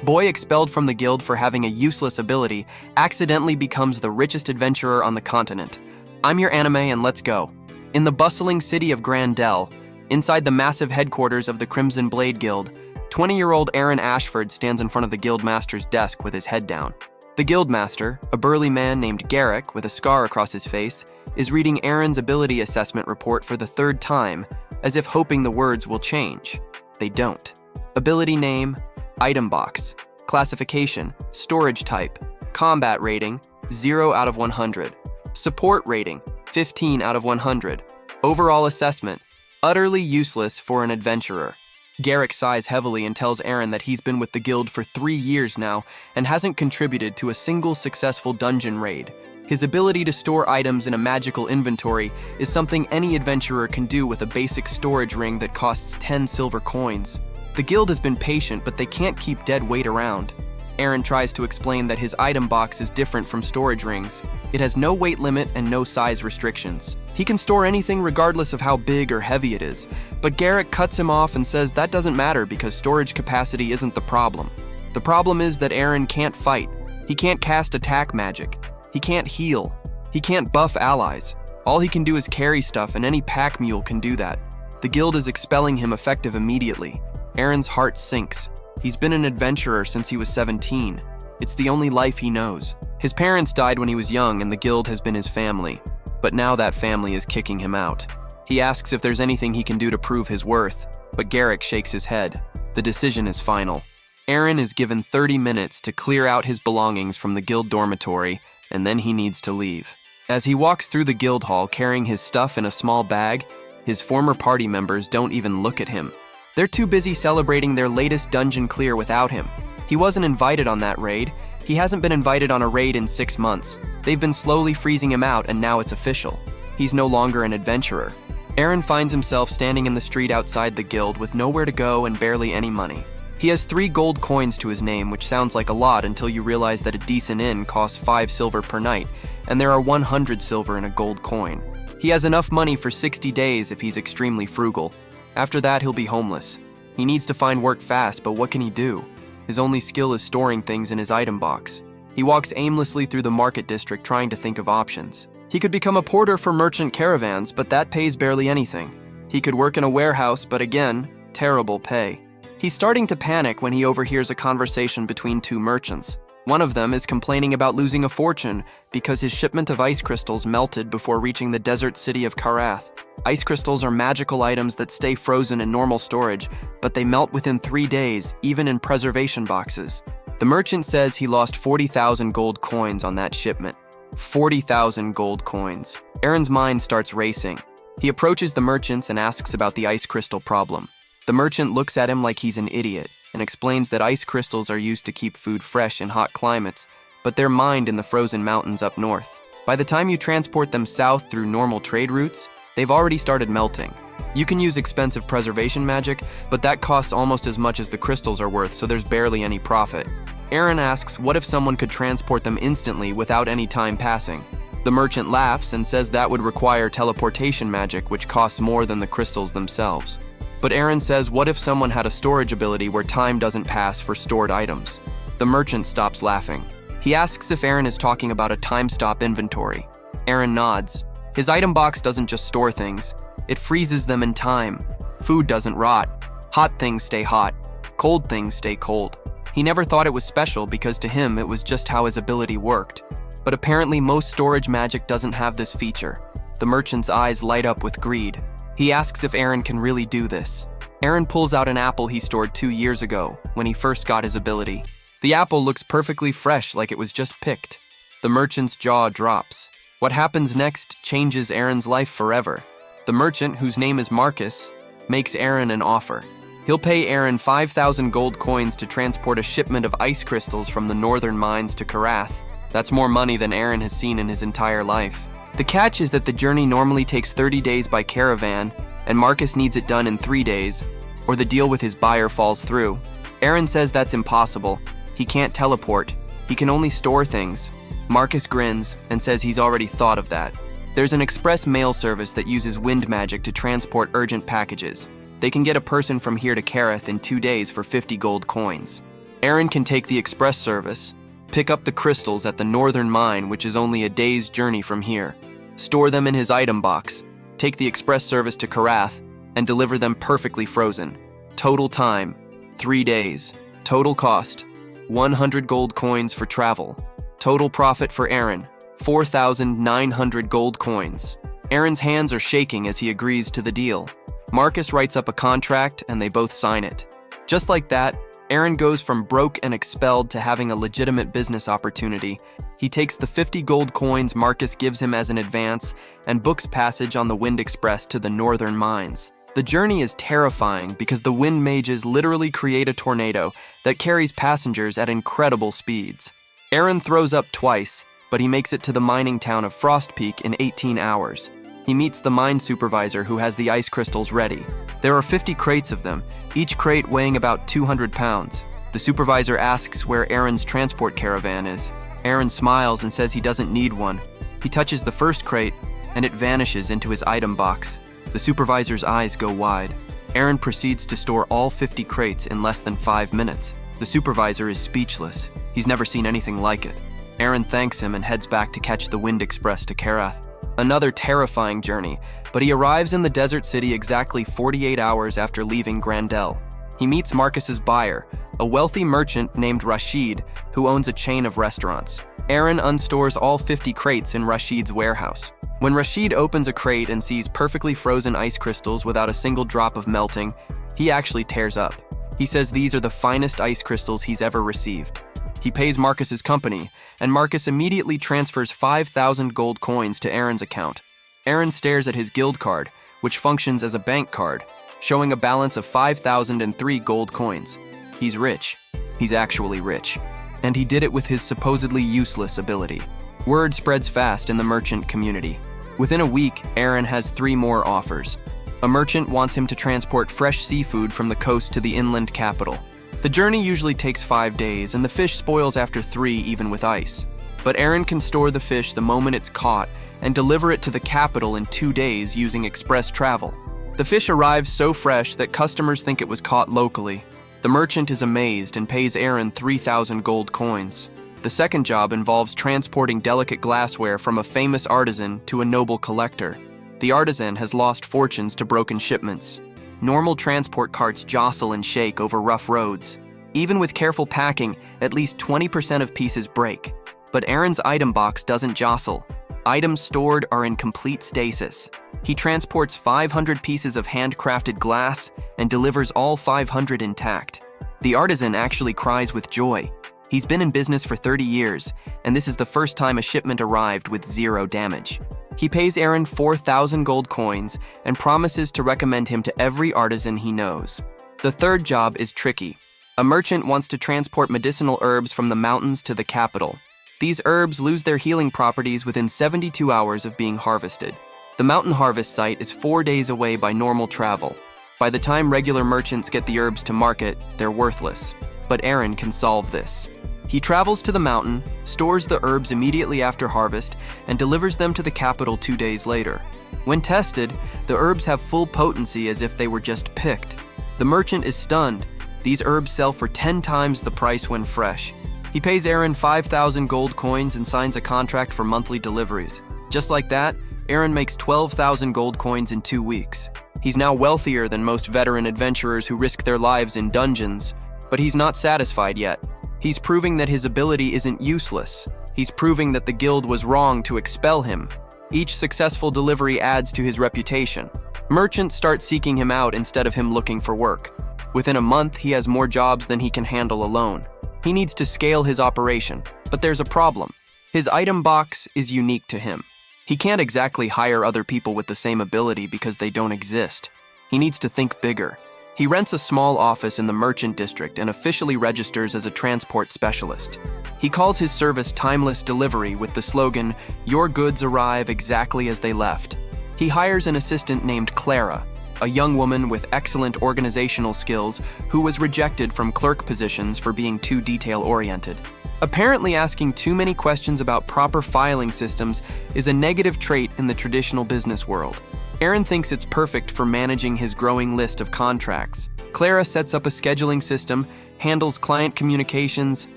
Boy expelled from the guild for having a useless ability accidentally becomes the richest adventurer on the continent. I'm your anime and let's go. In the bustling city of Grandel, inside the massive headquarters of the Crimson Blade Guild, 20-year-old Eren Ashford stands in front of the guildmaster's desk with his head down. The guildmaster, a burly man named Garrick with a scar across his face, is reading Eren's ability assessment report for the third time, as if hoping the words will change. They don't. Ability name, item box. Classification, storage type. Combat rating, 0 out of 100. Support rating, 15 out of 100. Overall assessment, utterly useless for an adventurer. Garrick sighs heavily and tells Eren that he's been with the guild for 3 years now and hasn't contributed to a single successful dungeon raid. His ability to store items in a magical inventory is something any adventurer can do with a basic storage ring that costs 10 silver coins. The guild has been patient, but they can't keep dead weight around. Eren tries to explain that his item box is different from storage rings. It has no weight limit and no size restrictions. He can store anything regardless of how big or heavy it is, but Garrick cuts him off and says that doesn't matter because storage capacity isn't the problem. The problem is that Eren can't fight. He can't cast attack magic. He can't heal. He can't buff allies. All he can do is carry stuff, and any pack mule can do that. The guild is expelling him effective immediately. Eren's heart sinks. He's been an adventurer since he was 17. It's the only life he knows. His parents died when he was young and the guild has been his family. But now that family is kicking him out. He asks if there's anything he can do to prove his worth, but Garrick shakes his head. The decision is final. Eren is given 30 minutes to clear out his belongings from the guild dormitory, and then he needs to leave. As he walks through the guild hall carrying his stuff in a small bag, his former party members don't even look at him. They're too busy celebrating their latest dungeon clear without him. He wasn't invited on that raid. He hasn't been invited on a raid in 6 months. They've been slowly freezing him out and now it's official. He's no longer an adventurer. Eren finds himself standing in the street outside the guild with nowhere to go and barely any money. He has 3 gold coins to his name, which sounds like a lot until you realize that a decent inn costs 5 silver per night, and there are 100 silver in a gold coin. He has enough money for 60 days if he's extremely frugal. After that, he'll be homeless. He needs to find work fast, but what can he do? His only skill is storing things in his item box. He walks aimlessly through the market district trying to think of options. He could become a porter for merchant caravans, but that pays barely anything. He could work in a warehouse, but again, terrible pay. He's starting to panic when he overhears a conversation between 2 merchants. One of them is complaining about losing a fortune because his shipment of ice crystals melted before reaching the desert city of Karath. Ice crystals are magical items that stay frozen in normal storage, but they melt within 3 days, even in preservation boxes. The merchant says he lost 40,000 gold coins on that shipment. 40,000 gold coins. Eren's mind starts racing. He approaches the merchants and asks about the ice crystal problem. The merchant looks at him like he's an idiot and explains that ice crystals are used to keep food fresh in hot climates, but they're mined in the frozen mountains up north. By the time you transport them south through normal trade routes, they've already started melting. You can use expensive preservation magic, but that costs almost as much as the crystals are worth, so there's barely any profit. Eren asks what if someone could transport them instantly without any time passing. The merchant laughs and says that would require teleportation magic, which costs more than the crystals themselves. But Eren says what if someone had a storage ability where time doesn't pass for stored items? The merchant stops laughing. He asks if Eren is talking about a time stop inventory. Eren nods. His item box doesn't just store things, it freezes them in time. Food doesn't rot. Hot things stay hot. Cold things stay cold. He never thought it was special because to him it was just how his ability worked. But apparently most storage magic doesn't have this feature. The merchant's eyes light up with greed. He asks if Eren can really do this. Eren pulls out an apple he stored 2 years ago, when he first got his ability. The apple looks perfectly fresh, like it was just picked. The merchant's jaw drops. What happens next changes Eren's life forever. The merchant, whose name is Marcus, makes Eren an offer. He'll pay Eren 5,000 gold coins to transport a shipment of ice crystals from the northern mines to Karath. That's more money than Eren has seen in his entire life. The catch is that the journey normally takes 30 days by caravan, and Marcus needs it done in 3 days, or the deal with his buyer falls through. Eren says that's impossible. He can't teleport. He can only store things. Marcus grins and says he's already thought of that. There's an express mail service that uses wind magic to transport urgent packages. They can get a person from here to Karath in 2 days for 50 gold coins. Eren can take the express service, pick up the crystals at the northern mine, which is only a day's journey from here, store them in his item box, take the express service to Karath, and deliver them perfectly frozen. Total time, 3 days. Total cost, 100 gold coins for travel. Total profit for Eren, 4,900 gold coins. Eren's hands are shaking as he agrees to the deal. Marcus writes up a contract and they both sign it. Just like that, Eren goes from broke and expelled to having a legitimate business opportunity. He takes the 50 gold coins Marcus gives him as an advance and books passage on the Wind Express to the northern mines. The journey is terrifying because the wind mages literally create a tornado that carries passengers at incredible speeds. Eren throws up twice, but he makes it to the mining town of Frost Peak in 18 hours. He meets the mine supervisor who has the ice crystals ready. There are 50 crates of them, each crate weighing about 200 pounds. The supervisor asks where Eren's transport caravan is. Eren smiles and says he doesn't need one. He touches the first crate, and it vanishes into his item box. The supervisor's eyes go wide. Eren proceeds to store all 50 crates in less than 5 minutes. The supervisor is speechless. He's never seen anything like it. Eren thanks him and heads back to catch the Wind Express to Karath. Another terrifying journey, but he arrives in the desert city exactly 48 hours after leaving Grandel. He meets Marcus's buyer, a wealthy merchant named Rashid, who owns a chain of restaurants. Eren unstores all 50 crates in Rashid's warehouse. When Rashid opens a crate and sees perfectly frozen ice crystals without a single drop of melting, he actually tears up. He says these are the finest ice crystals he's ever received. He pays Marcus's company, and Marcus immediately transfers 5,000 gold coins to Eren's account. Eren stares at his guild card, which functions as a bank card, showing a balance of 5,003 gold coins. He's rich. He's actually rich. And he did it with his supposedly useless ability. Word spreads fast in the merchant community. Within a week, Eren has 3 more offers. A merchant wants him to transport fresh seafood from the coast to the inland capital. The journey usually takes 5 days, and the fish spoils after 3 even with ice. But Eren can store the fish the moment it's caught and deliver it to the capital in 2 days using express travel. The fish arrives so fresh that customers think it was caught locally. The merchant is amazed and pays Eren 3,000 gold coins. The second job involves transporting delicate glassware from a famous artisan to a noble collector. The artisan has lost fortunes to broken shipments. Normal transport carts jostle and shake over rough roads. Even with careful packing, at least 20% of pieces break. But Eren's item box doesn't jostle. Items stored are in complete stasis. He transports 500 pieces of handcrafted glass and delivers all 500 intact. The artisan actually cries with joy. He's been in business for 30 years, and this is the first time a shipment arrived with 0 damage. He pays Eren 4,000 gold coins and promises to recommend him to every artisan he knows. The third job is tricky. A merchant wants to transport medicinal herbs from the mountains to the capital. These herbs lose their healing properties within 72 hours of being harvested. The mountain harvest site is 4 days away by normal travel. By the time regular merchants get the herbs to market, they're worthless. But Eren can solve this. He travels to the mountain, stores the herbs immediately after harvest, and delivers them to the capital 2 days later. When tested, the herbs have full potency as if they were just picked. The merchant is stunned. These herbs sell for 10 times the price when fresh. He pays Eren 5,000 gold coins and signs a contract for monthly deliveries. Just like that, Eren makes 12,000 gold coins in 2 weeks. He's now wealthier than most veteran adventurers who risk their lives in dungeons, but he's not satisfied yet. He's proving that his ability isn't useless. He's proving that the guild was wrong to expel him. Each successful delivery adds to his reputation. Merchants start seeking him out instead of him looking for work. Within a month, he has more jobs than he can handle alone. He needs to scale his operation, but there's a problem. His item box is unique to him. He can't exactly hire other people with the same ability because they don't exist. He needs to think bigger. He rents a small office in the merchant district and officially registers as a transport specialist. He calls his service Timeless Delivery with the slogan, "Your goods arrive exactly as they left." He hires an assistant named Clara, a young woman with excellent organizational skills who was rejected from clerk positions for being too detail-oriented. Apparently asking too many questions about proper filing systems is a negative trait in the traditional business world. Eren thinks it's perfect for managing his growing list of contracts. Clara sets up a scheduling system handles client communications,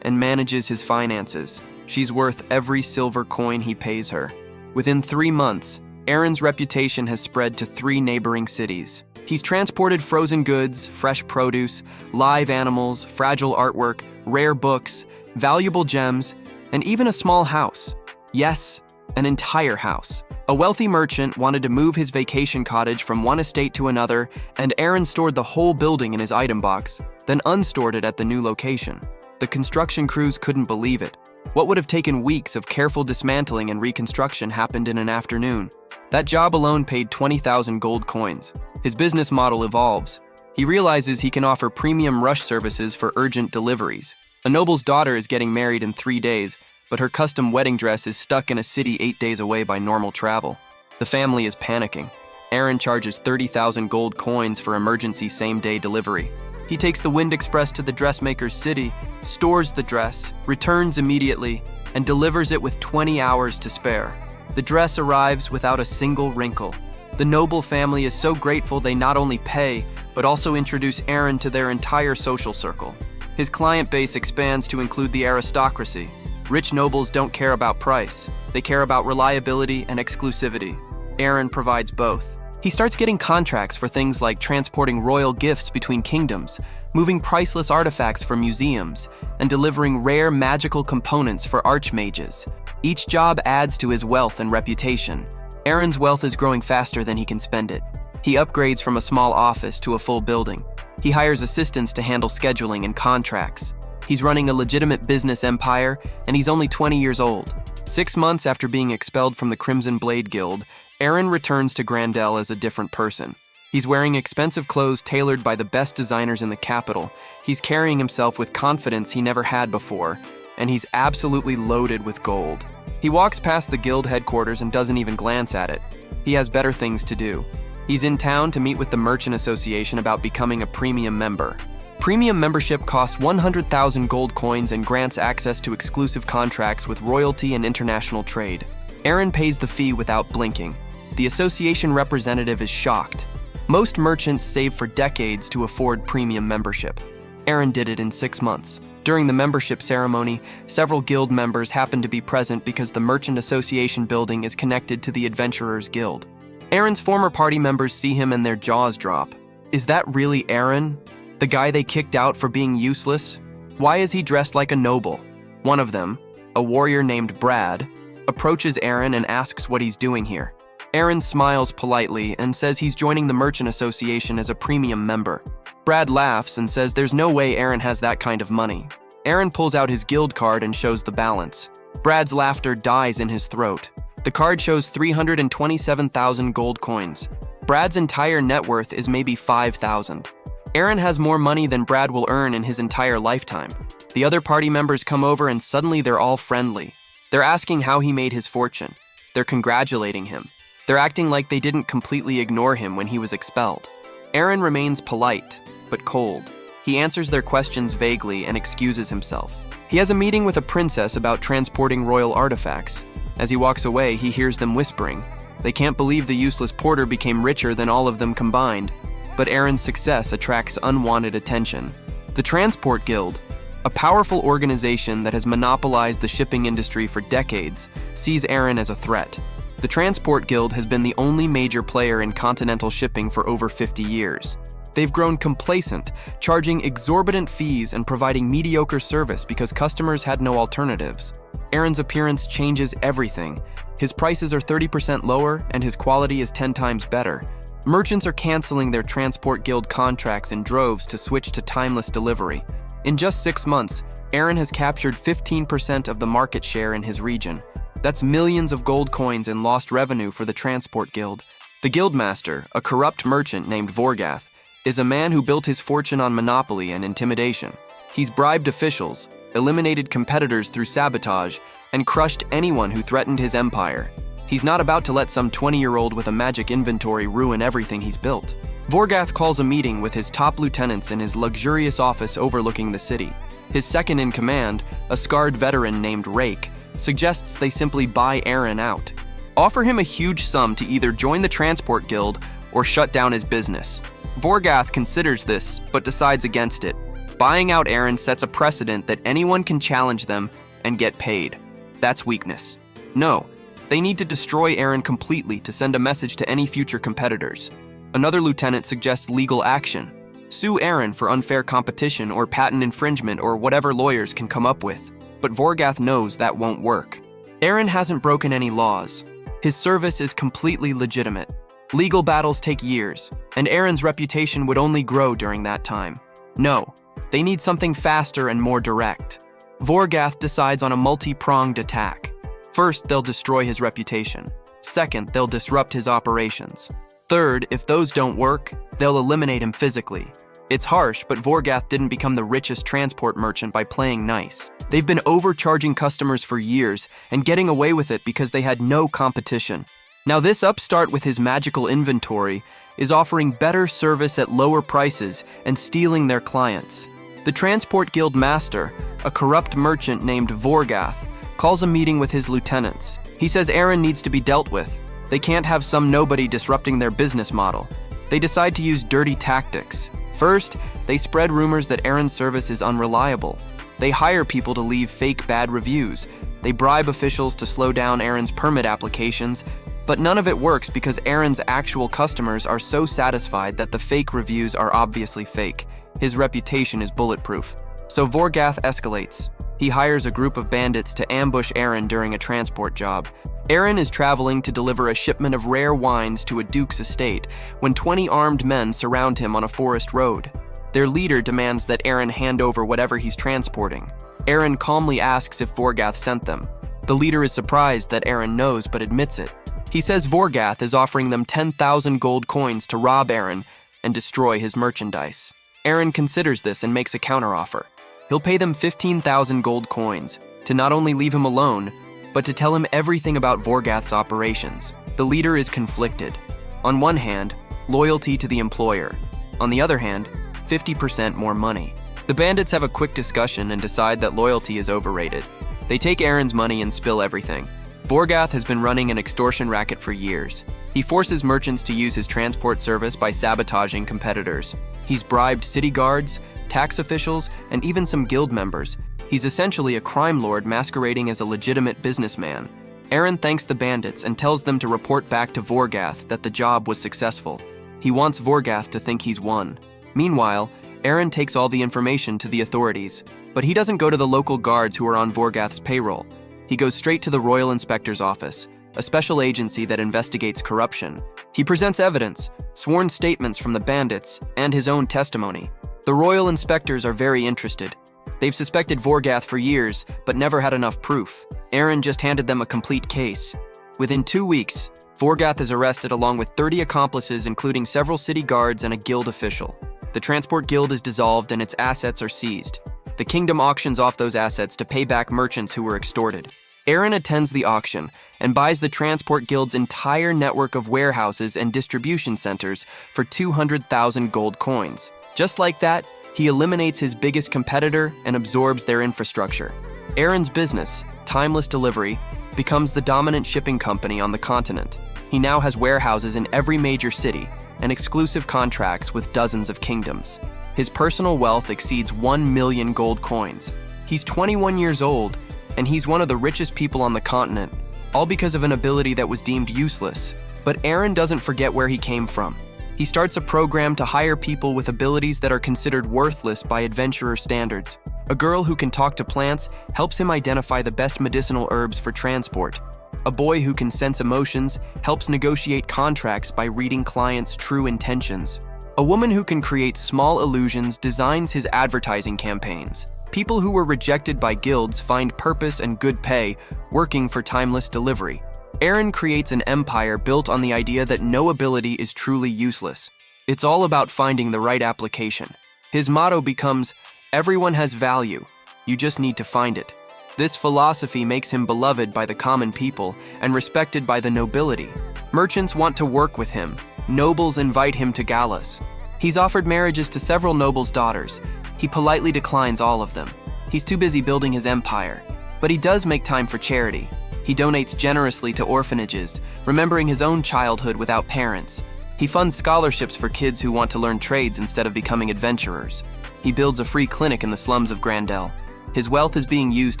and manages his finances. She's worth every silver coin he pays her. Within 3 months, Eren's reputation has spread to 3 neighboring cities. He's transported frozen goods, fresh produce, live animals, fragile artwork, rare books, valuable gems, and even a small house. Yes, an entire house. A wealthy merchant wanted to move his vacation cottage from one estate to another, and Eren stored the whole building in his item box, then unstored it at the new location. The construction crews couldn't believe it. What would have taken weeks of careful dismantling and reconstruction happened in an afternoon. That job alone paid 20,000 gold coins. His business model evolves. He realizes he can offer premium rush services for urgent deliveries. A noble's daughter is getting married in 3 days, but her custom wedding dress is stuck in a city 8 days away by normal travel. The family is panicking. Eren charges 30,000 gold coins for emergency same-day delivery. He takes the Wind Express to the dressmaker's city, stores the dress, returns immediately, and delivers it with 20 hours to spare. The dress arrives without a single wrinkle. The noble family is so grateful they not only pay, but also introduce Eren to their entire social circle. His client base expands to include the aristocracy. Rich nobles don't care about price. They care about reliability and exclusivity. Eren provides both. He starts getting contracts for things like transporting royal gifts between kingdoms, moving priceless artifacts for museums, and delivering rare magical components for archmages. Each job adds to his wealth and reputation. Eren's wealth is growing faster than he can spend it. He upgrades from a small office to a full building. He hires assistants to handle scheduling and contracts. He's running a legitimate business empire, and he's only 20 years old. 6 months after being expelled from the Crimson Blade Guild, Eren returns to Grandel as a different person. He's wearing expensive clothes tailored by the best designers in the capital. He's carrying himself with confidence he never had before, and he's absolutely loaded with gold. He walks past the guild headquarters and doesn't even glance at it. He has better things to do. He's in town to meet with the Merchant Association about becoming a premium member. Premium membership costs 100,000 gold coins and grants access to exclusive contracts with royalty and international trade. Eren pays the fee without blinking. The association representative is shocked. Most merchants save for decades to afford premium membership. Eren did it in 6 months. During the membership ceremony, several guild members happened to be present because the Merchant Association building is connected to the Adventurers Guild. Eren's former party members see him and their jaws drop. Is that really Eren? The guy they kicked out for being useless? Why is he dressed like a noble? One of them, a warrior named Brad, approaches Eren and asks what he's doing here. Eren smiles politely and says he's joining the Merchant Association as a premium member. Brad laughs and says there's no way Eren has that kind of money. Eren pulls out his guild card and shows the balance. Brad's laughter dies in his throat. The card shows 327,000 gold coins. Brad's entire net worth is maybe 5,000. Eren has more money than Brad will earn in his entire lifetime. The other party members come over and suddenly they're all friendly. They're asking how he made his fortune. They're congratulating him. They're acting like they didn't completely ignore him when he was expelled. Eren remains polite, but cold. He answers their questions vaguely and excuses himself. He has a meeting with a princess about transporting royal artifacts. As he walks away, he hears them whispering. They can't believe the useless porter became richer than all of them combined. But Eren's success attracts unwanted attention. The Transport Guild, a powerful organization that has monopolized the shipping industry for decades, sees Eren as a threat. The Transport Guild has been the only major player in continental shipping for over 50 years. They've grown complacent, charging exorbitant fees and providing mediocre service because customers had no alternatives. Eren's appearance changes everything. His prices are 30% lower and his quality is 10 times better. Merchants are canceling their Transport Guild contracts in droves to switch to timeless delivery. In just 6 months, Eren has captured 15% of the market share in his region. That's millions of gold coins in lost revenue for the Transport Guild. The Guildmaster, a corrupt merchant named Vorgath, is a man who built his fortune on monopoly and intimidation. He's bribed officials, eliminated competitors through sabotage, and crushed anyone who threatened his empire. He's not about to let some 20-year-old with a magic inventory ruin everything he's built. Vorgath calls a meeting with his top lieutenants in his luxurious office overlooking the city. His second in command, a scarred veteran named Rake, suggests they simply buy Eren out. Offer him a huge sum to either join the Transport Guild or shut down his business. Vorgath considers this, but decides against it. Buying out Eren sets a precedent that anyone can challenge them and get paid. That's weakness. No, they need to destroy Eren completely to send a message to any future competitors. Another lieutenant suggests legal action. Sue Eren for unfair competition or patent infringement or whatever lawyers can come up with. But Vorgath knows that won't work. Eren hasn't broken any laws. His service is completely legitimate. Legal battles take years, and Eren's reputation would only grow during that time. No, they need something faster and more direct. Vorgath decides on a multi-pronged attack. First, they'll destroy his reputation. Second, they'll disrupt his operations. Third, if those don't work, they'll eliminate him physically. It's harsh, but Vorgath didn't become the richest transport merchant by playing nice. They've been overcharging customers for years and getting away with it because they had no competition. Now this upstart with his magical inventory is offering better service at lower prices and stealing their clients. The Transport Guild master, a corrupt merchant named Vorgath, calls a meeting with his lieutenants. He says Eren needs to be dealt with. They can't have some nobody disrupting their business model. They decide to use dirty tactics. First, they spread rumors that Eren's service is unreliable. They hire people to leave fake bad reviews. They bribe officials to slow down Eren's permit applications, but none of it works because Eren's actual customers are so satisfied that the fake reviews are obviously fake. His reputation is bulletproof. So Vorgath escalates. He hires a group of bandits to ambush Eren during a transport job. Eren is traveling to deliver a shipment of rare wines to a duke's estate when 20 armed men surround him on a forest road. Their leader demands that Eren hand over whatever he's transporting. Eren calmly asks if Vorgath sent them. The leader is surprised that Eren knows but admits it. He says Vorgath is offering them 10,000 gold coins to rob Eren and destroy his merchandise. Eren considers this and makes a counteroffer. He'll pay them 15,000 gold coins to not only leave him alone, but to tell him everything about Vorgath's operations. The leader is conflicted. On one hand, loyalty to the employer. On the other hand, 50% more money. The bandits have a quick discussion and decide that loyalty is overrated. They take Eren's money and spill everything. Vorgath has been running an extortion racket for years. He forces merchants to use his transport service by sabotaging competitors. He's bribed city guards, tax officials, and even some guild members. He's essentially a crime lord masquerading as a legitimate businessman. Eren thanks the bandits and tells them to report back to Vorgath that the job was successful. He wants Vorgath to think he's won. Meanwhile, Eren takes all the information to the authorities, but he doesn't go to the local guards who are on Vorgath's payroll. He goes straight to the Royal Inspector's office, a special agency that investigates corruption. He presents evidence, sworn statements from the bandits, and his own testimony. The Royal Inspectors are very interested. They've suspected Vorgath for years, but never had enough proof. Eren just handed them a complete case. Within 2 weeks, Vorgath is arrested along with 30 accomplices, including several city guards and a guild official. The Transport Guild is dissolved and its assets are seized. The kingdom auctions off those assets to pay back merchants who were extorted. Eren attends the auction and buys the Transport Guild's entire network of warehouses and distribution centers for 200,000 gold coins. Just like that, he eliminates his biggest competitor and absorbs their infrastructure. Eren's business, Timeless Delivery, becomes the dominant shipping company on the continent. He now has warehouses in every major city and exclusive contracts with dozens of kingdoms. His personal wealth exceeds 1 million gold coins. He's 21 years old, and he's one of the richest people on the continent, all because of an ability that was deemed useless. But Eren doesn't forget where he came from. He starts a program to hire people with abilities that are considered worthless by adventurer standards. A girl who can talk to plants helps him identify the best medicinal herbs for transport. A boy who can sense emotions helps negotiate contracts by reading clients' true intentions. A woman who can create small illusions designs his advertising campaigns. People who were rejected by guilds find purpose and good pay working for Timeless Delivery. Eren creates an empire built on the idea that no ability is truly useless. It's all about finding the right application. His motto becomes, "Everyone has value. You just need to find it." This philosophy makes him beloved by the common people and respected by the nobility. Merchants want to work with him. Nobles invite him to galas. He's offered marriages to several nobles' daughters. He politely declines all of them. He's too busy building his empire. But he does make time for charity. He donates generously to orphanages, remembering his own childhood without parents. He funds scholarships for kids who want to learn trades instead of becoming adventurers. He builds a free clinic in the slums of Grandel. His wealth is being used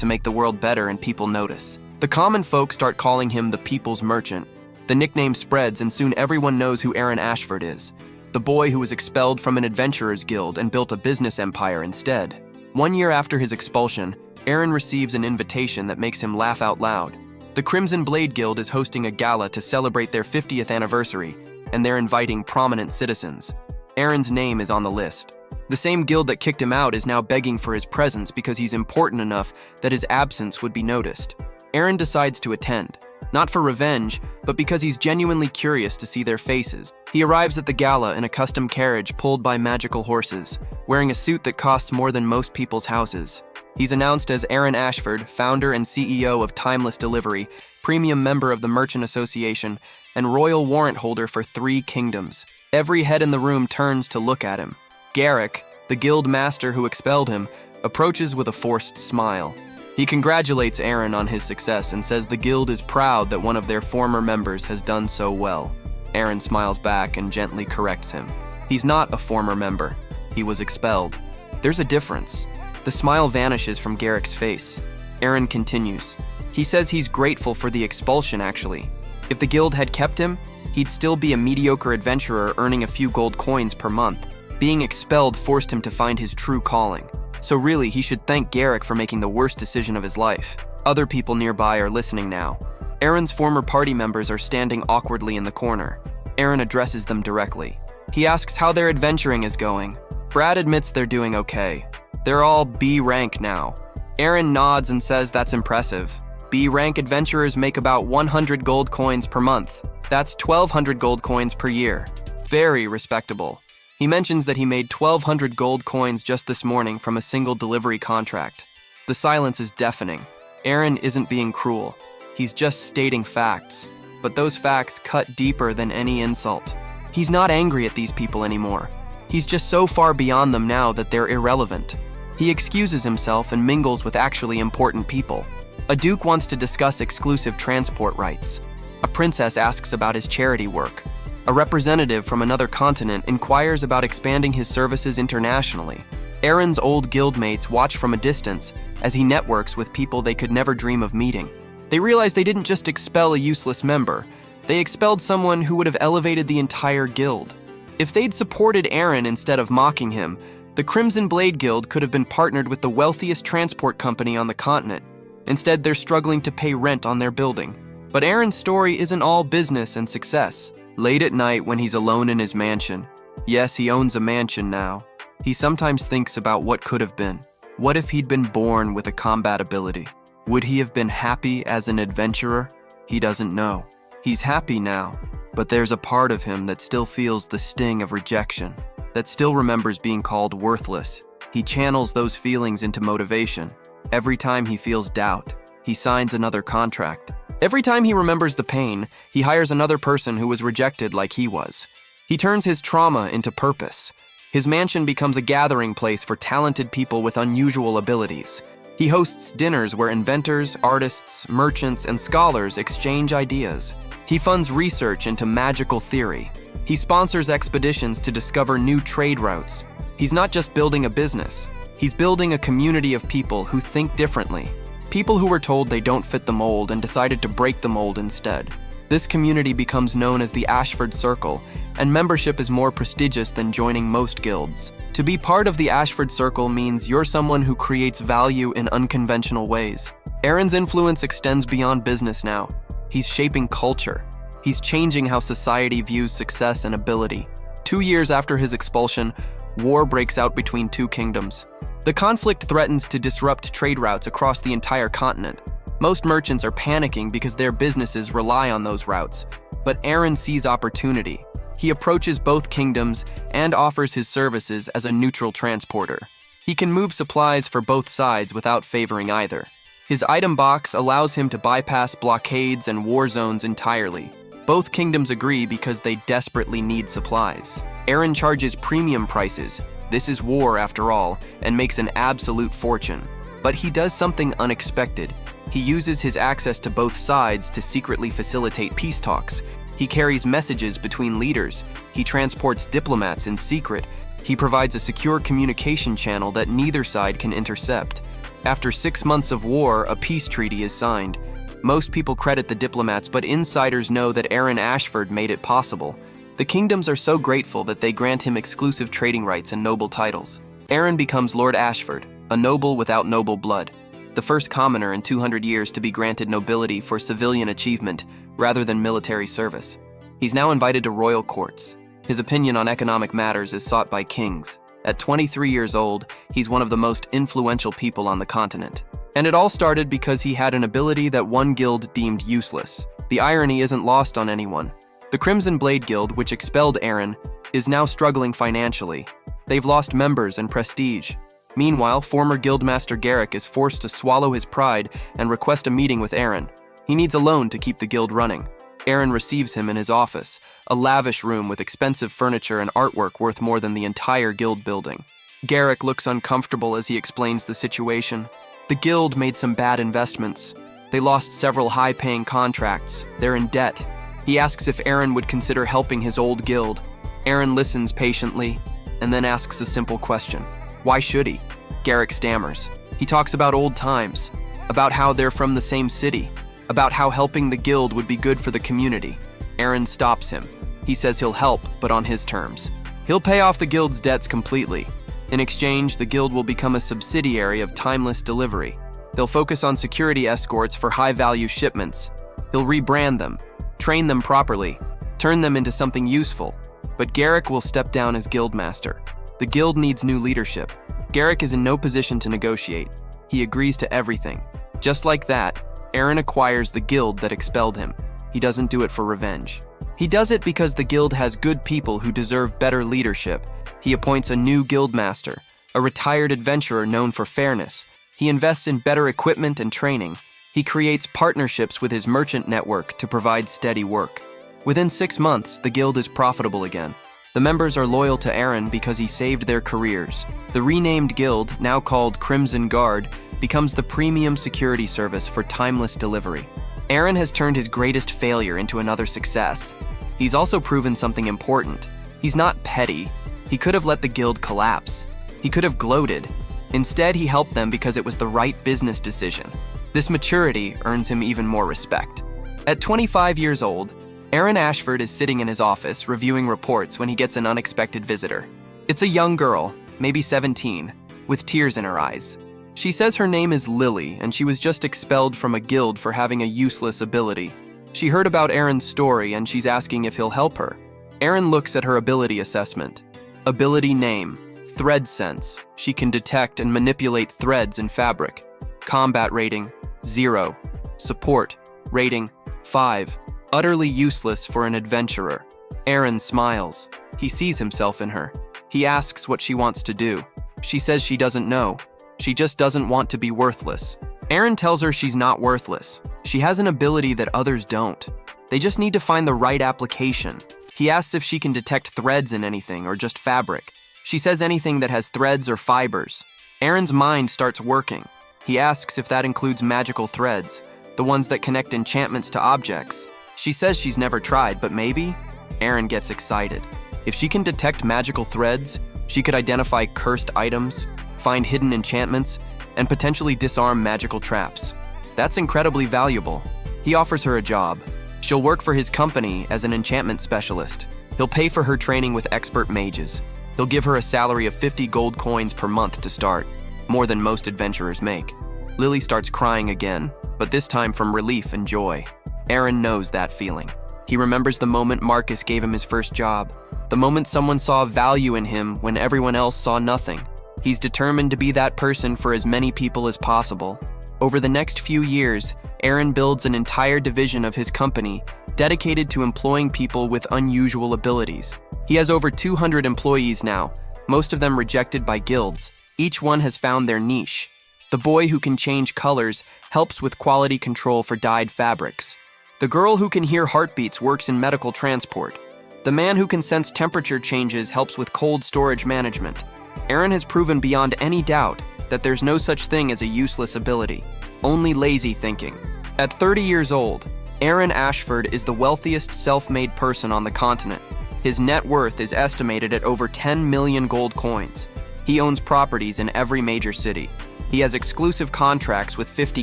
to make the world better and people notice. The common folk start calling him the People's Merchant. The nickname spreads and soon everyone knows who Eren Ashford is. The boy who was expelled from an adventurer's guild and built a business empire instead. 1 year after his expulsion, Eren receives an invitation that makes him laugh out loud. The Crimson Blade Guild is hosting a gala to celebrate their 50th anniversary, and they're inviting prominent citizens. Eren's name is on the list. The same guild that kicked him out is now begging for his presence because he's important enough that his absence would be noticed. Eren decides to attend, not for revenge, but because he's genuinely curious to see their faces. He arrives at the gala in a custom carriage pulled by magical horses, wearing a suit that costs more than most people's houses. He's announced as Eren Ashford, founder and CEO of Timeless Delivery, premium member of the Merchant Association, and royal warrant holder for 3 kingdoms. Every head in the room turns to look at him. Garrick, the guild master who expelled him, approaches with a forced smile. He congratulates Eren on his success and says the guild is proud that one of their former members has done so well. Eren smiles back and gently corrects him. He's not a former member. He was expelled. There's a difference. The smile vanishes from Garrick's face. Eren continues. He says he's grateful for the expulsion, actually. If the guild had kept him, he'd still be a mediocre adventurer earning a few gold coins per month. Being expelled forced him to find his true calling. So really, he should thank Garrick for making the worst decision of his life. Other people nearby are listening now. Eren's former party members are standing awkwardly in the corner. Eren addresses them directly. He asks how their adventuring is going. Brad admits they're doing okay. They're all B rank now. Eren nods and says that's impressive. B rank adventurers make about 100 gold coins per month. That's 1,200 gold coins per year. Very respectable. He mentions that he made 1,200 gold coins just this morning from a single delivery contract. The silence is deafening. Eren isn't being cruel. He's just stating facts. But those facts cut deeper than any insult. He's not angry at these people anymore. He's just so far beyond them now that they're irrelevant. He excuses himself and mingles with actually important people. A duke wants to discuss exclusive transport rights. A princess asks about his charity work. A representative from another continent inquires about expanding his services internationally. Eren's old guildmates watch from a distance as he networks with people they could never dream of meeting. They realize they didn't just expel a useless member. They expelled someone who would have elevated the entire guild. If they'd supported Eren instead of mocking him, the Crimson Blade Guild could have been partnered with the wealthiest transport company on the continent. Instead, they're struggling to pay rent on their building. But Eren's story isn't all business and success. Late at night when he's alone in his mansion. Yes, he owns a mansion now. He sometimes thinks about what could have been. What if he'd been born with a combat ability? Would he have been happy as an adventurer? He doesn't know. He's happy now, but there's a part of him that still feels the sting of rejection, that still remembers being called worthless. He channels those feelings into motivation. Every time he feels doubt, he signs another contract. Every time he remembers the pain, he hires another person who was rejected like he was. He turns his trauma into purpose. His mansion becomes a gathering place for talented people with unusual abilities. He hosts dinners where inventors, artists, merchants, and scholars exchange ideas. He funds research into magical theory. He sponsors expeditions to discover new trade routes. He's not just building a business. He's building a community of people who think differently. People who were told they don't fit the mold and decided to break the mold instead. This community becomes known as the Ashford Circle, and membership is more prestigious than joining most guilds. To be part of the Ashford Circle means you're someone who creates value in unconventional ways. Eren's influence extends beyond business now. He's shaping culture. He's changing how society views success and ability. 2 years after his expulsion, war breaks out between 2 kingdoms. The conflict threatens to disrupt trade routes across the entire continent. Most merchants are panicking because their businesses rely on those routes. But Eren sees opportunity. He approaches both kingdoms and offers his services as a neutral transporter. He can move supplies for both sides without favoring either. His item box allows him to bypass blockades and war zones entirely. Both kingdoms agree because they desperately need supplies. Eren charges premium prices. This is war after all, and makes an absolute fortune. But he does something unexpected. He uses his access to both sides to secretly facilitate peace talks. He carries messages between leaders. He transports diplomats in secret. He provides a secure communication channel that neither side can intercept. After 6 months of war, a peace treaty is signed. Most people credit the diplomats, but insiders know that Eren Ashford made it possible. The kingdoms are so grateful that they grant him exclusive trading rights and noble titles. Eren becomes Lord Ashford, a noble without noble blood, the first commoner in 200 years to be granted nobility for civilian achievement rather than military service. He's now invited to royal courts. His opinion on economic matters is sought by kings. At 23 years old, he's one of the most influential people on the continent. And it all started because he had an ability that one guild deemed useless. The irony isn't lost on anyone. The Crimson Blade Guild, which expelled Eren, is now struggling financially. They've lost members and prestige. Meanwhile, former Guildmaster Garrick is forced to swallow his pride and request a meeting with Eren. He needs a loan to keep the guild running. Eren receives him in his office, a lavish room with expensive furniture and artwork worth more than the entire guild building. Garrick looks uncomfortable as he explains the situation. The guild made some bad investments. They lost several high-paying contracts. They're in debt. He asks if Eren would consider helping his old guild. Eren listens patiently and then asks a simple question. Why should he? Garrick stammers. He talks about old times, about how they're from the same city, about how helping the guild would be good for the community. Eren stops him. He says he'll help, but on his terms. He'll pay off the guild's debts completely. In exchange, the guild will become a subsidiary of Timeless Delivery. They'll focus on security escorts for high-value shipments. He'll rebrand them, train them properly, turn them into something useful. But Garrick will step down as guildmaster. The guild needs new leadership. Garrick is in no position to negotiate. He agrees to everything. Just like that, Eren acquires the guild that expelled him. He doesn't do it for revenge. He does it because the guild has good people who deserve better leadership. He appoints a new guildmaster, a retired adventurer known for fairness. He invests in better equipment and training. He creates partnerships with his merchant network to provide steady work. Within 6 months, the guild is profitable again. The members are loyal to Eren because he saved their careers. The renamed guild, now called Crimson Guard, becomes the premium security service for Timeless Delivery. Eren has turned his greatest failure into another success. He's also proven something important. He's not petty. He could have let the guild collapse. He could have gloated. Instead, he helped them because it was the right business decision. This maturity earns him even more respect. At 25 years old, Eren Ashford is sitting in his office reviewing reports when he gets an unexpected visitor. It's a young girl, maybe 17, with tears in her eyes. She says her name is Lily and she was just expelled from a guild for having a useless ability. She heard about Eren's story and she's asking if he'll help her. Eren looks at her ability assessment. Ability name, Thread Sense. She can detect and manipulate threads in fabric. Combat rating, 0. Support, rating, 5. Utterly useless for an adventurer. Eren smiles. He sees himself in her. He asks what she wants to do. She says she doesn't know. She just doesn't want to be worthless. Eren tells her she's not worthless. She has an ability that others don't. They just need to find the right application. He asks if she can detect threads in anything or just fabric. She says anything that has threads or fibers. Eren's mind starts working. He asks if that includes magical threads, the ones that connect enchantments to objects. She says she's never tried, but maybe? Eren gets excited. If she can detect magical threads, she could identify cursed items, find hidden enchantments, and potentially disarm magical traps. That's incredibly valuable. He offers her a job. She'll work for his company as an enchantment specialist. He'll pay for her training with expert mages. He'll give her a salary of 50 gold coins per month to start, more than most adventurers make. Lily starts crying again, but this time from relief and joy. Eren knows that feeling. He remembers the moment Marcus gave him his first job, the moment someone saw value in him when everyone else saw nothing. He's determined to be that person for as many people as possible. Over the next few years, Eren builds an entire division of his company dedicated to employing people with unusual abilities. He has over 200 employees now, most of them rejected by guilds. Each one has found their niche. The boy who can change colors helps with quality control for dyed fabrics. The girl who can hear heartbeats works in medical transport. The man who can sense temperature changes helps with cold storage management. Eren has proven beyond any doubt that there's no such thing as a useless ability, only lazy thinking. At 30 years old, Eren Ashford is the wealthiest self-made person on the continent. His net worth is estimated at over 10 million gold coins. He owns properties in every major city. He has exclusive contracts with 50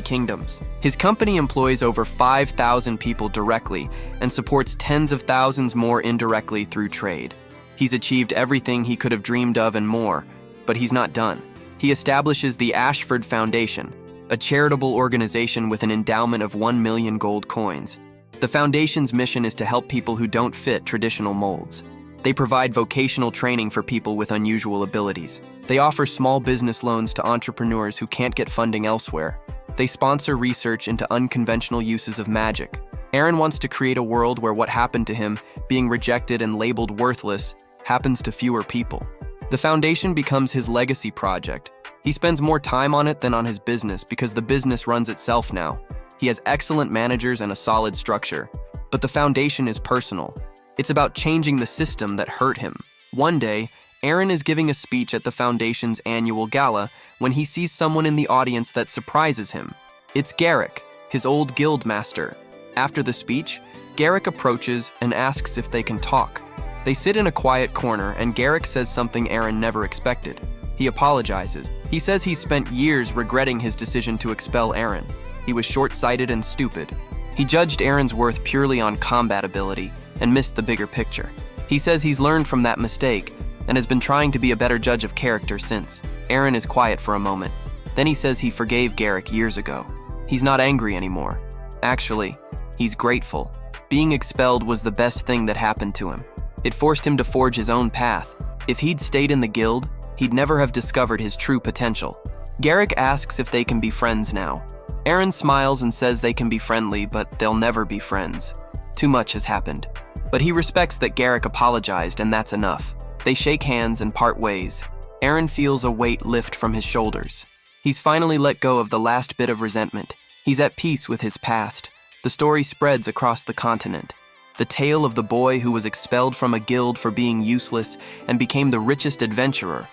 kingdoms. His company employs over 5,000 people directly and supports tens of thousands more indirectly through trade. He's achieved everything he could have dreamed of and more, but he's not done. He establishes the Ashford Foundation, a charitable organization with an endowment of 1 million gold coins. The foundation's mission is to help people who don't fit traditional molds. They provide vocational training for people with unusual abilities. They offer small business loans to entrepreneurs who can't get funding elsewhere. They sponsor research into unconventional uses of magic. Eren wants to create a world where what happened to him, being rejected and labeled worthless, happens to fewer people. The foundation becomes his legacy project. He spends more time on it than on his business because the business runs itself now. He has excellent managers and a solid structure. But the foundation is personal. It's about changing the system that hurt him. One day, Eren is giving a speech at the Foundation's annual gala when he sees someone in the audience that surprises him. It's Garrick, his old guild master. After the speech, Garrick approaches and asks if they can talk. They sit in a quiet corner and Garrick says something Eren never expected. He apologizes. He says he spent years regretting his decision to expel Eren. He was short-sighted and stupid. He judged Eren's worth purely on combat ability and missed the bigger picture. He says he's learned from that mistake and has been trying to be a better judge of character since. Eren is quiet for a moment. Then he says he forgave Garrick years ago. He's not angry anymore. Actually, he's grateful. Being expelled was the best thing that happened to him. It forced him to forge his own path. If he'd stayed in the guild, he'd never have discovered his true potential. Garrick asks if they can be friends now. Eren smiles and says they can be friendly, but they'll never be friends. Too much has happened. But he respects that Garrick apologized, and that's enough. They shake hands and part ways. Eren feels a weight lift from his shoulders. He's finally let go of the last bit of resentment. He's at peace with his past. The story spreads across the continent. The tale of the boy who was expelled from a guild for being useless and became the richest adventurer,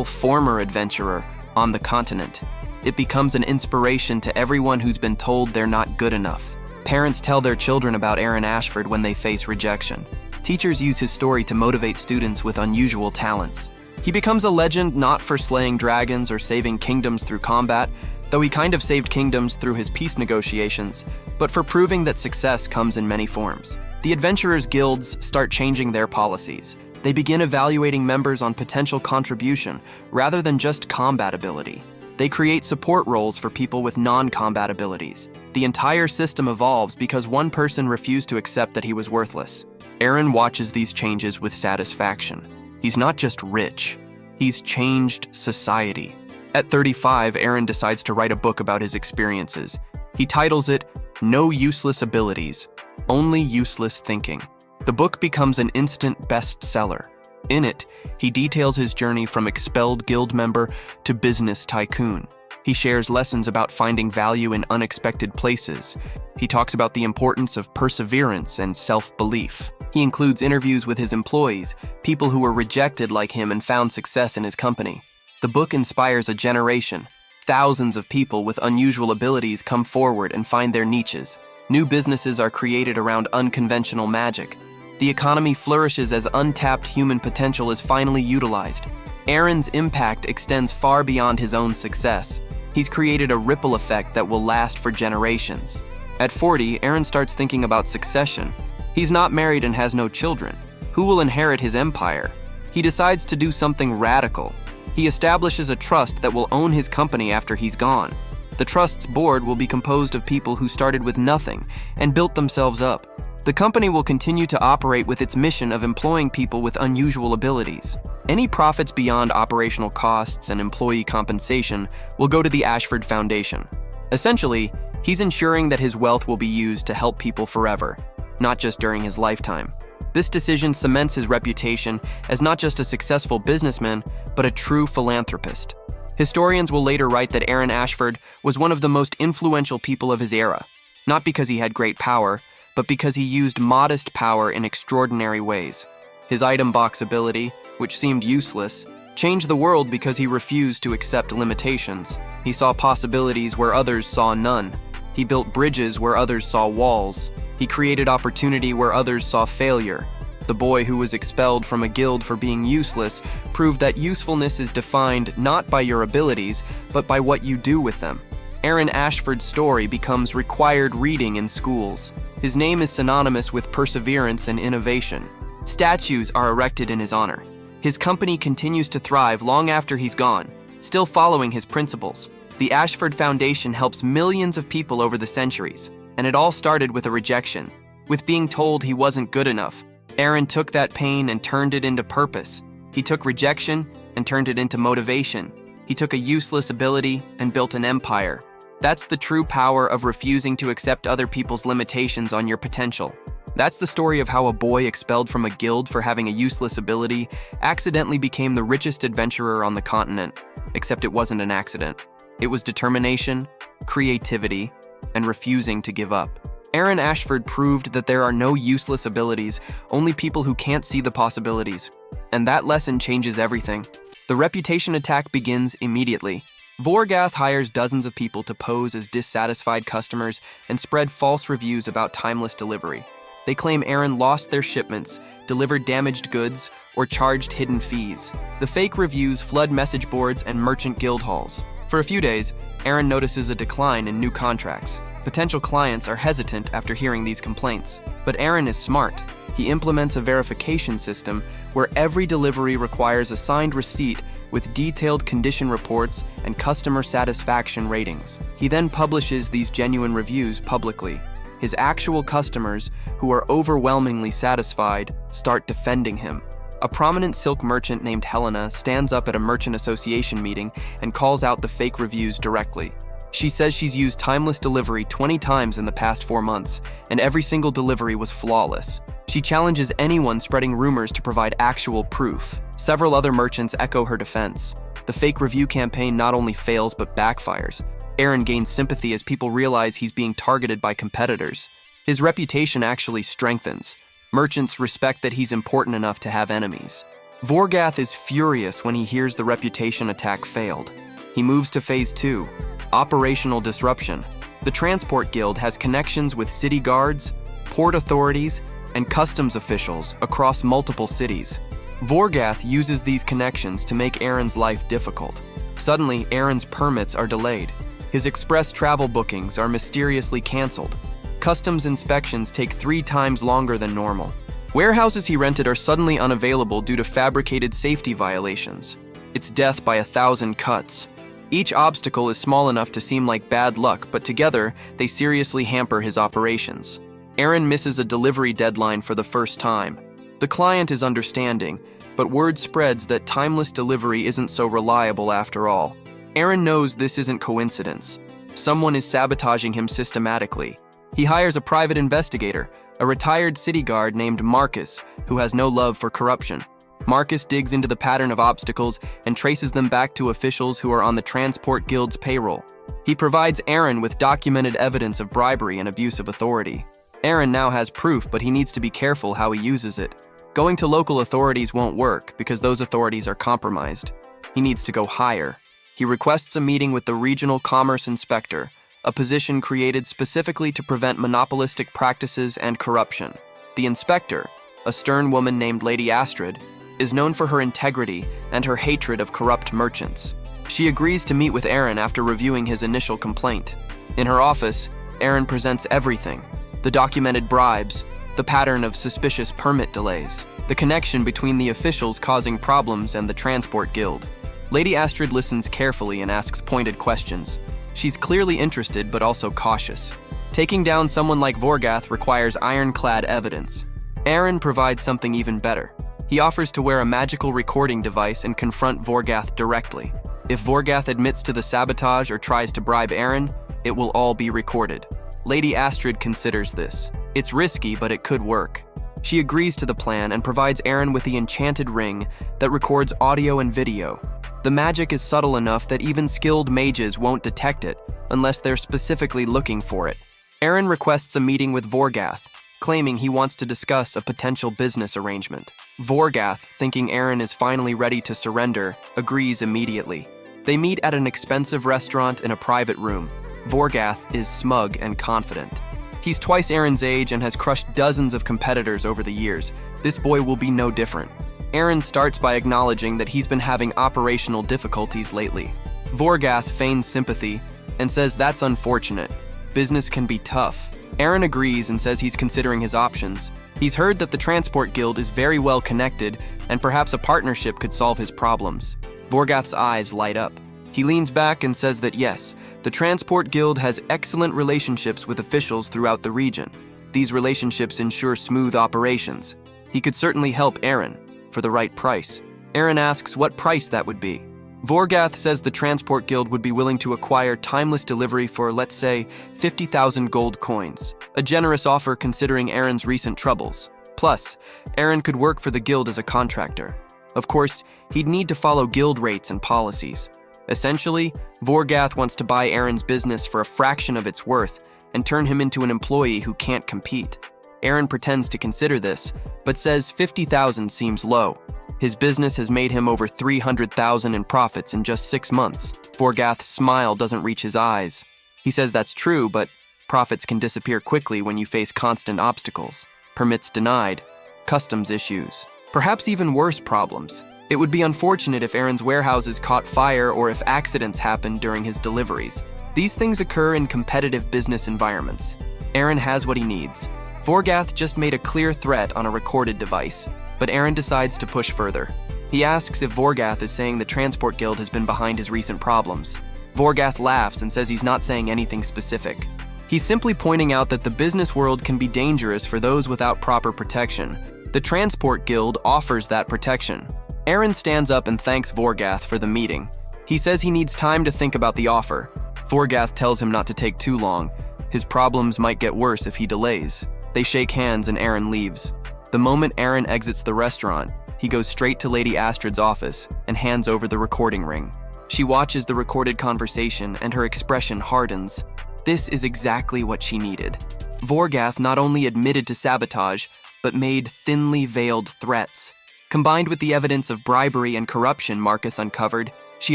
former adventurer, on the continent. It becomes an inspiration to everyone who's been told they're not good enough. Parents tell their children about Eren Ashford when they face rejection. Teachers use his story to motivate students with unusual talents. He becomes a legend not for slaying dragons or saving kingdoms through combat, though he kind of saved kingdoms through his peace negotiations, but for proving that success comes in many forms. The adventurers' guilds start changing their policies. They begin evaluating members on potential contribution rather than just combat ability. They create support roles for people with non-combat abilities. The entire system evolves because one person refused to accept that he was worthless. Eren watches these changes with satisfaction. He's not just rich, he's changed society. At 35, Eren decides to write a book about his experiences. He titles it, No Useless Abilities, Only Useless Thinking. The book becomes an instant bestseller. In it, he details his journey from expelled guild member to business tycoon. He shares lessons about finding value in unexpected places. He talks about the importance of perseverance and self-belief. He includes interviews with his employees, people who were rejected like him and found success in his company. The book inspires a generation. Thousands of people with unusual abilities come forward and find their niches. New businesses are created around unconventional magic. The economy flourishes as untapped human potential is finally utilized. Eren's impact extends far beyond his own success. He's created a ripple effect that will last for generations. At 40, Eren starts thinking about succession. He's not married and has no children. Who will inherit his empire? He decides to do something radical. He establishes a trust that will own his company after he's gone. The trust's board will be composed of people who started with nothing and built themselves up. The company will continue to operate with its mission of employing people with unusual abilities. Any profits beyond operational costs and employee compensation will go to the Ashford Foundation. Essentially, he's ensuring that his wealth will be used to help people forever, not just during his lifetime. This decision cements his reputation as not just a successful businessman, but a true philanthropist. Historians will later write that Eren Ashford was one of the most influential people of his era, not because he had great power, but because he used modest power in extraordinary ways. His item box ability, which seemed useless, changed the world because he refused to accept limitations. He saw possibilities where others saw none. He built bridges where others saw walls. He created opportunity where others saw failure. The boy who was expelled from a guild for being useless proved that usefulness is defined not by your abilities, but by what you do with them. Eren Ashford's story becomes required reading in schools. His name is synonymous with perseverance and innovation. Statues are erected in his honor. His company continues to thrive long after he's gone, still following his principles. The Ashford Foundation helps millions of people over the centuries, and it all started with a rejection, with being told he wasn't good enough. Eren took that pain and turned it into purpose. He took rejection and turned it into motivation. He took a useless ability and built an empire. That's the true power of refusing to accept other people's limitations on your potential. That's the story of how a boy expelled from a guild for having a useless ability accidentally became the richest adventurer on the continent. Except it wasn't an accident. It was determination, creativity, and refusing to give up. Eren Ashford proved that there are no useless abilities, only people who can't see the possibilities. And that lesson changes everything. The reputation attack begins immediately. Vorgath hires dozens of people to pose as dissatisfied customers and spread false reviews about timeless delivery. They claim Eren lost their shipments, delivered damaged goods, or charged hidden fees. The fake reviews flood message boards and merchant guild halls. For a few days, Eren notices a decline in new contracts. Potential clients are hesitant after hearing these complaints. But Eren is smart. He implements a verification system where every delivery requires a signed receipt with detailed condition reports and customer satisfaction ratings. He then publishes these genuine reviews publicly. His actual customers, who are overwhelmingly satisfied, start defending him. A prominent silk merchant named Helena stands up at a merchant association meeting and calls out the fake reviews directly. She says she's used timeless delivery 20 times in the past 4 months, and every single delivery was flawless. She challenges anyone spreading rumors to provide actual proof. Several other merchants echo her defense. The fake review campaign not only fails but backfires. Eren gains sympathy as people realize he's being targeted by competitors. His reputation actually strengthens. Merchants respect that he's important enough to have enemies. Vorgath is furious when he hears the reputation attack failed. He moves to Phase 2, Operational Disruption. The Transport Guild has connections with city guards, port authorities, and customs officials across multiple cities. Vorgath uses these connections to make Eren's life difficult. Suddenly, Eren's permits are delayed. His express travel bookings are mysteriously canceled. Customs inspections take 3 times longer than normal. Warehouses he rented are suddenly unavailable due to fabricated safety violations. It's death by 1,000 cuts. Each obstacle is small enough to seem like bad luck, but together, they seriously hamper his operations. Eren misses a delivery deadline for the first time. The client is understanding, but word spreads that timeless delivery isn't so reliable after all. Eren knows this isn't coincidence. Someone is sabotaging him systematically. He hires a private investigator, a retired city guard named Marcus, who has no love for corruption. Marcus digs into the pattern of obstacles and traces them back to officials who are on the Transport Guild's payroll. He provides Eren with documented evidence of bribery and abuse of authority. Eren now has proof, but he needs to be careful how he uses it. Going to local authorities won't work because those authorities are compromised. He needs to go higher. He requests a meeting with the Regional Commerce Inspector, a position created specifically to prevent monopolistic practices and corruption. The inspector, a stern woman named Lady Astrid, is known for her integrity and her hatred of corrupt merchants. She agrees to meet with Eren after reviewing his initial complaint. In her office, Eren presents everything: the documented bribes, the pattern of suspicious permit delays, the connection between the officials causing problems and the Transport Guild. Lady Astrid listens carefully and asks pointed questions. She's clearly interested but also cautious. Taking down someone like Vorgath requires ironclad evidence. Eren provides something even better. He offers to wear a magical recording device and confront Vorgath directly. If Vorgath admits to the sabotage or tries to bribe Eren, it will all be recorded. Lady Astrid considers this. It's risky, but it could work. She agrees to the plan and provides Eren with the enchanted ring that records audio and video. The magic is subtle enough that even skilled mages won't detect it unless they're specifically looking for it. Eren requests a meeting with Vorgath, claiming he wants to discuss a potential business arrangement. Vorgath, thinking Eren is finally ready to surrender, agrees immediately. They meet at an expensive restaurant in a private room. Vorgath is smug and confident. He's twice Eren's age and has crushed dozens of competitors over the years. This boy will be no different. Eren starts by acknowledging that he's been having operational difficulties lately. Vorgath feigns sympathy and says that's unfortunate. Business can be tough. Eren agrees and says he's considering his options. He's heard that the Transport Guild is very well connected and perhaps a partnership could solve his problems. Vorgath's eyes light up. He leans back and says that yes, the Transport Guild has excellent relationships with officials throughout the region. These relationships ensure smooth operations. He could certainly help Eren for the right price. Eren asks what price that would be. Vorgath says the Transport Guild would be willing to acquire timeless delivery for, let's say, 50,000 gold coins. A generous offer considering Eren's recent troubles. Plus, Eren could work for the guild as a contractor. Of course, he'd need to follow guild rates and policies. Essentially, Vorgath wants to buy Eren's business for a fraction of its worth and turn him into an employee who can't compete. Eren pretends to consider this, but says 50,000 seems low. His business has made him over 300,000 in profits in just 6 months. Vorgath's smile doesn't reach his eyes. He says that's true, but profits can disappear quickly when you face constant obstacles. Permits denied, customs issues, perhaps even worse problems. It would be unfortunate if Eren's warehouses caught fire or if accidents happened during his deliveries. These things occur in competitive business environments. Eren has what he needs. Vorgath just made a clear threat on a recorded device, but Eren decides to push further. He asks if Vorgath is saying the Transport Guild has been behind his recent problems. Vorgath laughs and says he's not saying anything specific. He's simply pointing out that the business world can be dangerous for those without proper protection. The Transport Guild offers that protection. Eren stands up and thanks Vorgath for the meeting. He says he needs time to think about the offer. Vorgath tells him not to take too long. His problems might get worse if he delays. They shake hands and Eren leaves. The moment Eren exits the restaurant, he goes straight to Lady Astrid's office and hands over the recording ring. She watches the recorded conversation and her expression hardens. This is exactly what she needed. Vorgath not only admitted to sabotage, but made thinly veiled threats. Combined with the evidence of bribery and corruption Marcus uncovered, she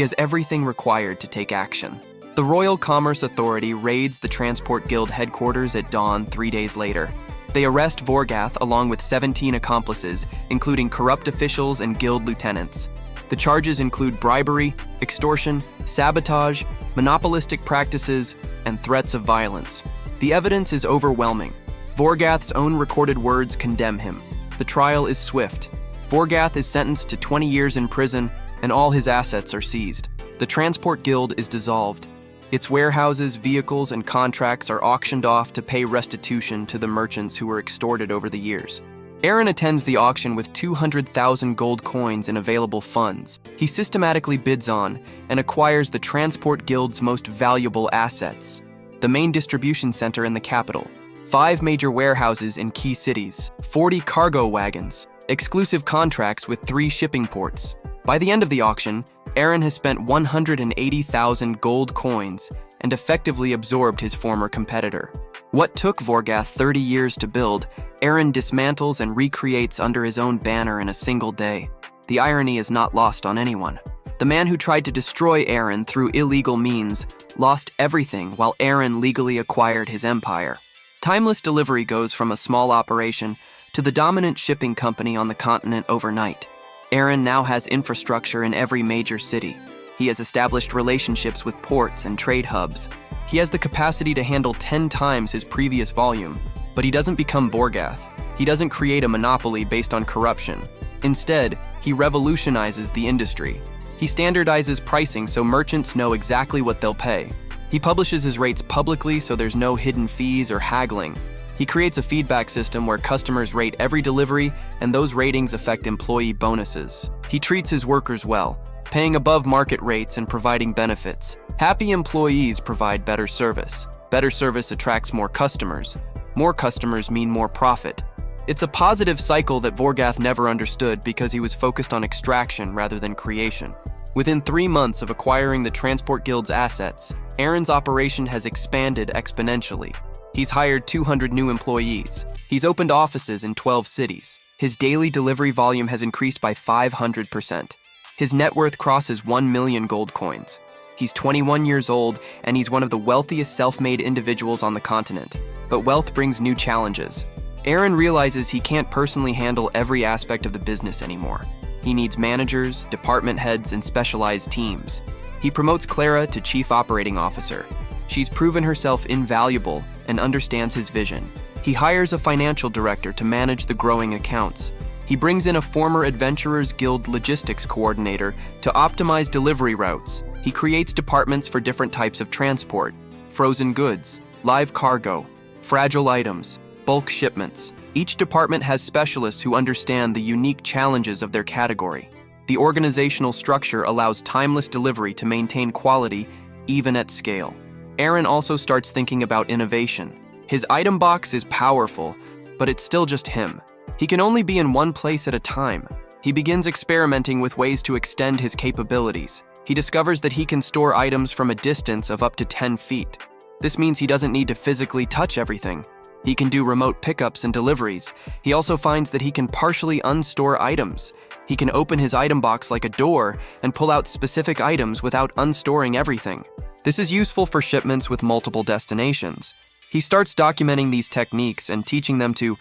has everything required to take action. The Royal Commerce Authority raids the Transport Guild headquarters at dawn 3 days later. They arrest Vorgath along with 17 accomplices, including corrupt officials and guild lieutenants. The charges include bribery, extortion, sabotage, monopolistic practices, and threats of violence. The evidence is overwhelming. Vorgath's own recorded words condemn him. The trial is swift. Vorgath is sentenced to 20 years in prison, and all his assets are seized. The Transport Guild is dissolved. Its warehouses, vehicles, and contracts are auctioned off to pay restitution to the merchants who were extorted over the years. Eren attends the auction with 200,000 gold coins in available funds. He systematically bids on and acquires the Transport Guild's most valuable assets: the main distribution center in the capital, 5 major warehouses in key cities, 40 cargo wagons, exclusive contracts with 3 shipping ports. By the end of the auction, Eren has spent 180,000 gold coins and effectively absorbed his former competitor. What took Vorgath 30 years to build, Eren dismantles and recreates under his own banner in a single day. The irony is not lost on anyone. The man who tried to destroy Eren through illegal means lost everything while Eren legally acquired his empire. Timeless delivery goes from a small operation to the dominant shipping company on the continent overnight. Eren now has infrastructure in every major city. He has established relationships with ports and trade hubs. He has the capacity to handle 10 times his previous volume, but he doesn't become Vorgath. He doesn't create a monopoly based on corruption. Instead, he revolutionizes the industry. He standardizes pricing so merchants know exactly what they'll pay. He publishes his rates publicly so there's no hidden fees or haggling. He creates a feedback system where customers rate every delivery, and those ratings affect employee bonuses. He treats his workers well, paying above market rates and providing benefits. Happy employees provide better service. Better service attracts more customers. More customers mean more profit. It's a positive cycle that Vorgath never understood because he was focused on extraction rather than creation. Within 3 months of acquiring the Transport Guild's assets, Eren's operation has expanded exponentially. He's hired 200 new employees. He's opened offices in 12 cities. His daily delivery volume has increased by 500%. His net worth crosses 1 million gold coins. He's 21 years old, and he's one of the wealthiest self-made individuals on the continent. but wealth brings new challenges. Eren realizes he can't personally handle every aspect of the business anymore. He needs managers, department heads, and specialized teams. He promotes Clara to Chief Operating Officer. She's proven herself invaluable and understands his vision. He hires a financial director to manage the growing accounts. He brings in a former Adventurers Guild logistics coordinator to optimize delivery routes. He creates departments for different types of transport: frozen goods, live cargo, fragile items, bulk shipments. Each department has specialists who understand the unique challenges of their category. The organizational structure allows timeless delivery to maintain quality, even at scale. Eren also starts thinking about innovation. His item box is powerful, but it's still just him. He can only be in one place at a time. He begins experimenting with ways to extend his capabilities. He discovers that he can store items from a distance of up to 10 feet. This means he doesn't need to physically touch everything. He can do remote pickups and deliveries. He also finds that he can partially unstore items. He can open his item box like a door and pull out specific items without unstoring everything. This is useful for shipments with multiple destinations. He starts documenting these techniques and teaching them to,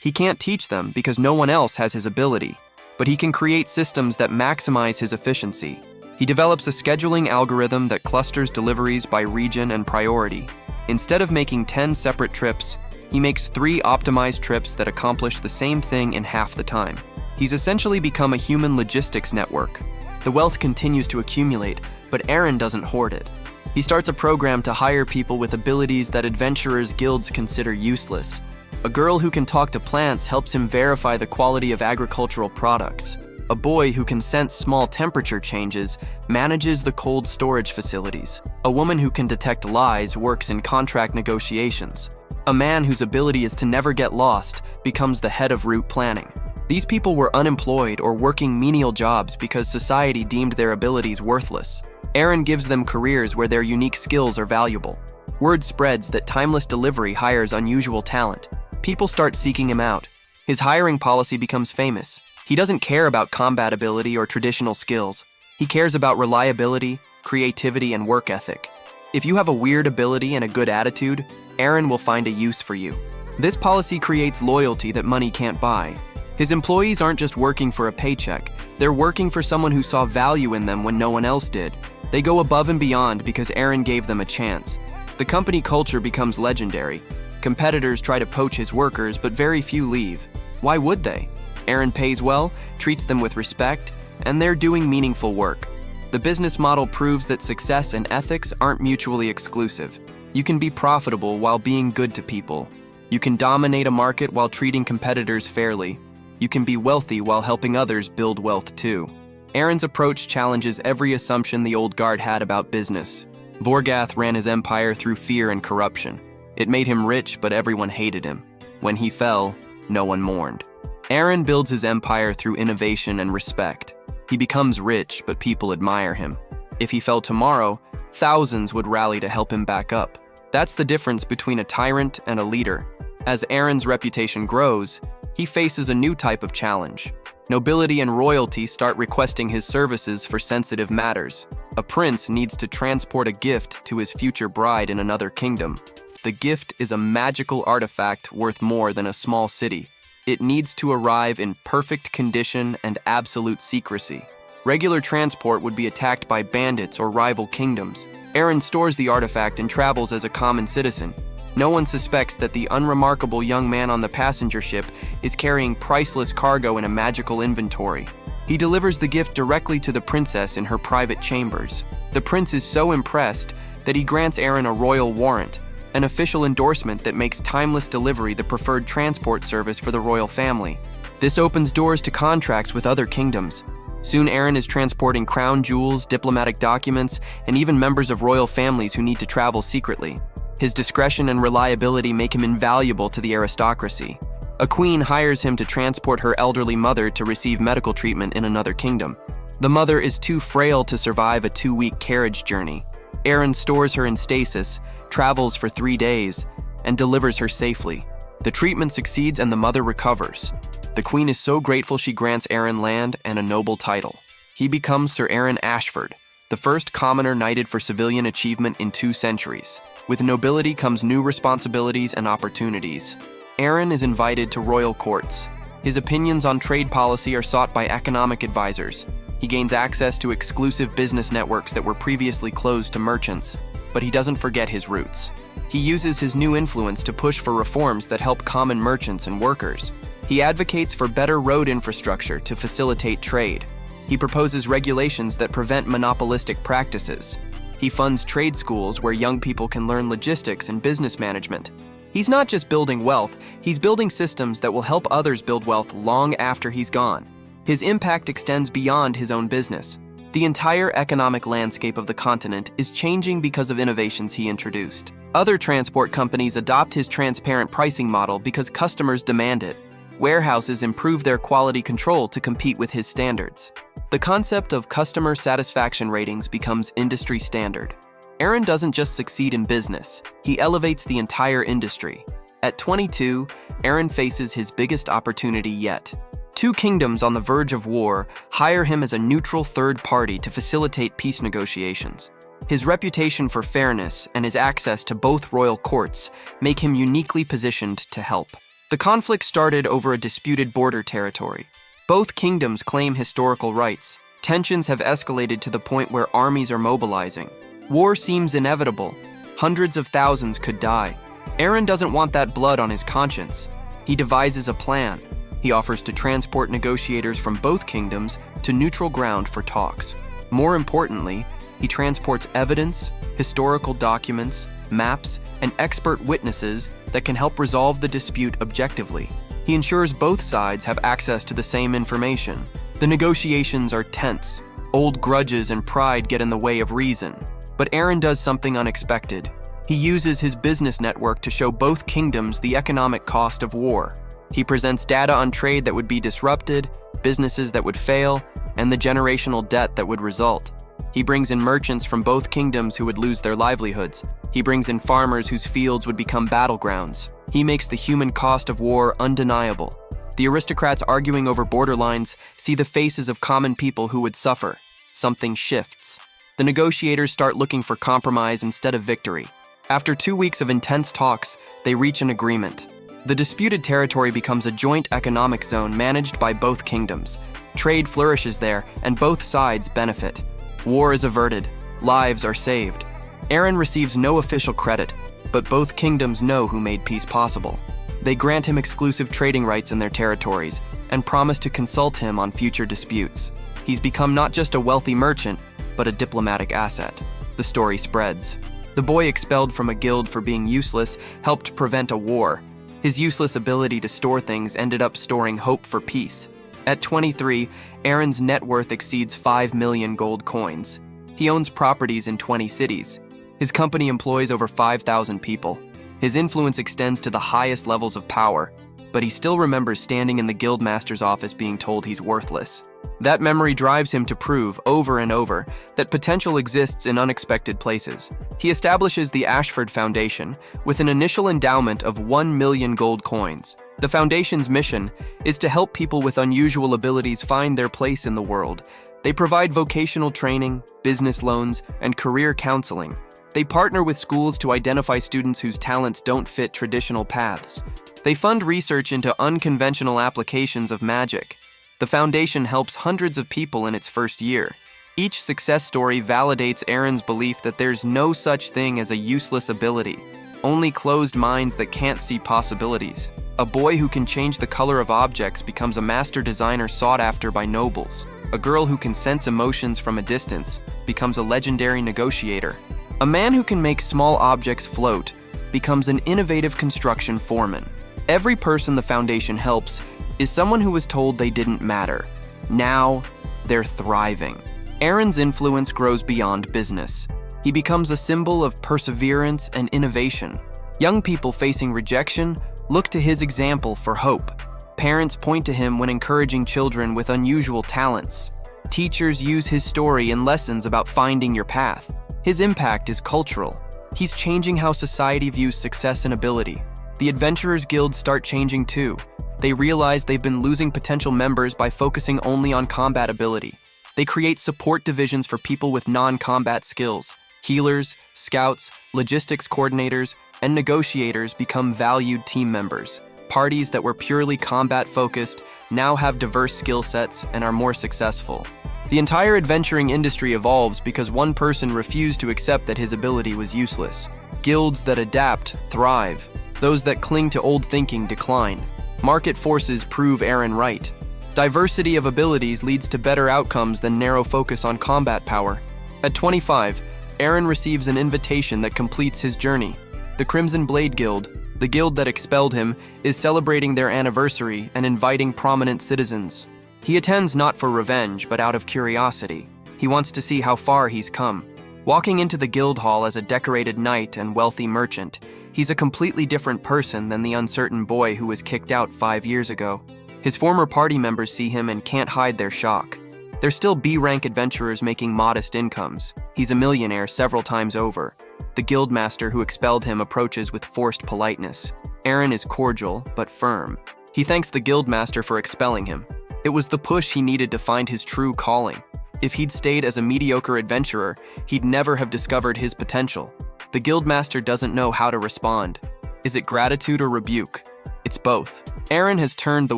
he can't teach them because no one else has his ability, but he can create systems that maximize his efficiency. He develops a scheduling algorithm that clusters deliveries by region and priority. Instead of making 10 separate trips, he makes 3 optimized trips that accomplish the same thing in half the time. He's essentially become a human logistics network. The wealth continues to accumulate, but Eren doesn't hoard it. He starts a program to hire people with abilities that adventurers' guilds consider useless. A girl who can talk to plants helps him verify the quality of agricultural products. A boy who can sense small temperature changes manages the cold storage facilities. A woman who can detect lies works in contract negotiations. A man whose ability is to never get lost becomes the head of route planning. These people were unemployed or working menial jobs because society deemed their abilities worthless. Eren gives them careers where their unique skills are valuable. Word spreads that Timeless Delivery hires unusual talent. People start seeking him out. His hiring policy becomes famous. He doesn't care about combat ability or traditional skills. He cares about reliability, creativity, and work ethic. If you have a weird ability and a good attitude, Eren will find a use for you. This policy creates loyalty that money can't buy. His employees aren't just working for a paycheck. They're working for someone who saw value in them when no one else did. They go above and beyond because Eren gave them a chance. The company culture becomes legendary. Competitors try to poach his workers, but very few leave. Why would they? Eren pays well, treats them with respect, and they're doing meaningful work. The business model proves that success and ethics aren't mutually exclusive. You can be profitable while being good to people. You can dominate a market while treating competitors fairly. You can be wealthy while helping others build wealth too. Eren's approach challenges every assumption the old guard had about business. Vorgath ran his empire through fear and corruption. It made him rich, but everyone hated him. When he fell, no one mourned. Eren builds his empire through innovation and respect. He becomes rich, but people admire him. If he fell tomorrow, thousands would rally to help him back up. That's the difference between a tyrant and a leader. As Eren's reputation grows, he faces a new type of challenge. Nobility and royalty start requesting his services for sensitive matters. A prince needs to transport a gift to his future bride in another kingdom. The gift is a magical artifact worth more than a small city. It needs to arrive in perfect condition and absolute secrecy. Regular transport would be attacked by bandits or rival kingdoms. Eren stores the artifact and travels as a common citizen. No one suspects that the unremarkable young man on the passenger ship is carrying priceless cargo in a magical inventory. He delivers the gift directly to the princess in her private chambers. The prince is so impressed that he grants Eren a royal warrant, an official endorsement that makes Timeless Delivery the preferred transport service for the royal family. This opens doors to contracts with other kingdoms. Soon Eren is transporting crown jewels, diplomatic documents, and even members of royal families who need to travel secretly. His discretion and reliability make him invaluable to the aristocracy. A queen hires him to transport her elderly mother to receive medical treatment in another kingdom. The mother is too frail to survive a 2-week carriage journey. Eren stores her in stasis, travels for 3 days, and delivers her safely. The treatment succeeds and the mother recovers. The queen is so grateful she grants Eren land and a noble title. He becomes Sir Eren Ashford, the first commoner knighted for civilian achievement in 2 centuries. With nobility comes new responsibilities and opportunities. Eren is invited to royal courts. His opinions on trade policy are sought by economic advisors. He gains access to exclusive business networks that were previously closed to merchants, but he doesn't forget his roots. He uses his new influence to push for reforms that help common merchants and workers. He advocates for better road infrastructure to facilitate trade. He proposes regulations that prevent monopolistic practices. He funds trade schools where young people can learn logistics and business management. He's not just building wealth, he's building systems that will help others build wealth long after he's gone. His impact extends beyond his own business. The entire economic landscape of the continent is changing because of innovations he introduced. Other transport companies adopt his transparent pricing model because customers demand it. Warehouses improve their quality control to compete with his standards. The concept of customer satisfaction ratings becomes industry standard. Eren doesn't just succeed in business, he elevates the entire industry. At 22, Eren faces his biggest opportunity yet. Two kingdoms on the verge of war hire him as a neutral third party to facilitate peace negotiations. His reputation for fairness and his access to both royal courts make him uniquely positioned to help. The conflict started over a disputed border territory. Both kingdoms claim historical rights. Tensions have escalated to the point where armies are mobilizing. War seems inevitable. Hundreds of thousands could die. Eren doesn't want that blood on his conscience. He devises a plan. He offers to transport negotiators from both kingdoms to neutral ground for talks. More importantly, he transports evidence, historical documents, maps, and expert witnesses that can help resolve the dispute objectively. He ensures both sides have access to the same information. The negotiations are tense. Old grudges and pride get in the way of reason. But Eren does something unexpected. He uses his business network to show both kingdoms the economic cost of war. He presents data on trade that would be disrupted, businesses that would fail, and the generational debt that would result. He brings in merchants from both kingdoms who would lose their livelihoods. He brings in farmers whose fields would become battlegrounds. He makes the human cost of war undeniable. The aristocrats arguing over borderlines see the faces of common people who would suffer. Something shifts. The negotiators start looking for compromise instead of victory. After 2 weeks of intense talks, they reach an agreement. The disputed territory becomes a joint economic zone managed by both kingdoms. Trade flourishes there, and both sides benefit. War is averted. Lives are saved. Eren receives no official credit, but both kingdoms know who made peace possible. They grant him exclusive trading rights in their territories and promise to consult him on future disputes. He's become not just a wealthy merchant, but a diplomatic asset. The story spreads. The boy expelled from a guild for being useless helped prevent a war. His useless ability to store things ended up storing hope for peace. At 23, Eren's net worth exceeds 5 million gold coins. He owns properties in 20 cities. His company employs over 5,000 people. His influence extends to the highest levels of power, but he still remembers standing in the guildmaster's office being told he's worthless. That memory drives him to prove over and over that potential exists in unexpected places. He establishes the Ashford Foundation with an initial endowment of 1 million gold coins. The foundation's mission is to help people with unusual abilities find their place in the world. They provide vocational training, business loans, and career counseling. They partner with schools to identify students whose talents don't fit traditional paths. They fund research into unconventional applications of magic. The foundation helps hundreds of people in its first year. Each success story validates Eren's belief that there's no such thing as a useless ability, only closed minds that can't see possibilities. A boy who can change the color of objects becomes a master designer sought after by nobles. A girl who can sense emotions from a distance becomes a legendary negotiator. A man who can make small objects float becomes an innovative construction foreman. Every person the foundation helps is someone who was told they didn't matter. Now, they're thriving. Eren's influence grows beyond business. He becomes a symbol of perseverance and innovation. Young people facing rejection look to his example for hope. Parents point to him when encouraging children with unusual talents. Teachers use his story in lessons about finding your path. His impact is cultural. He's changing how society views success and ability. The Adventurers Guild start changing too. They realize they've been losing potential members by focusing only on combat ability. They create support divisions for people with non-combat skills. Healers, scouts, logistics coordinators, and negotiators become valued team members. Parties that were purely combat-focused now have diverse skill sets and are more successful. The entire adventuring industry evolves because one person refused to accept that his ability was useless. Guilds that adapt thrive. Those that cling to old thinking decline. Market forces prove Eren right. Diversity of abilities leads to better outcomes than narrow focus on combat power. At 25, Eren receives an invitation that completes his journey. The Crimson Blade Guild, the guild that expelled him, is celebrating their anniversary and inviting prominent citizens. He attends not for revenge, but out of curiosity. He wants to see how far he's come. Walking into the guild hall as a decorated knight and wealthy merchant, he's a completely different person than the uncertain boy who was kicked out 5 years ago. His former party members see him and can't hide their shock. They're still B-rank adventurers making modest incomes. He's a millionaire several times over. The guildmaster who expelled him approaches with forced politeness. Eren is cordial, but firm. He thanks the guildmaster for expelling him. It was the push he needed to find his true calling. If he'd stayed as a mediocre adventurer, he'd never have discovered his potential. The guildmaster doesn't know how to respond. Is it gratitude or rebuke? It's both. Eren has turned the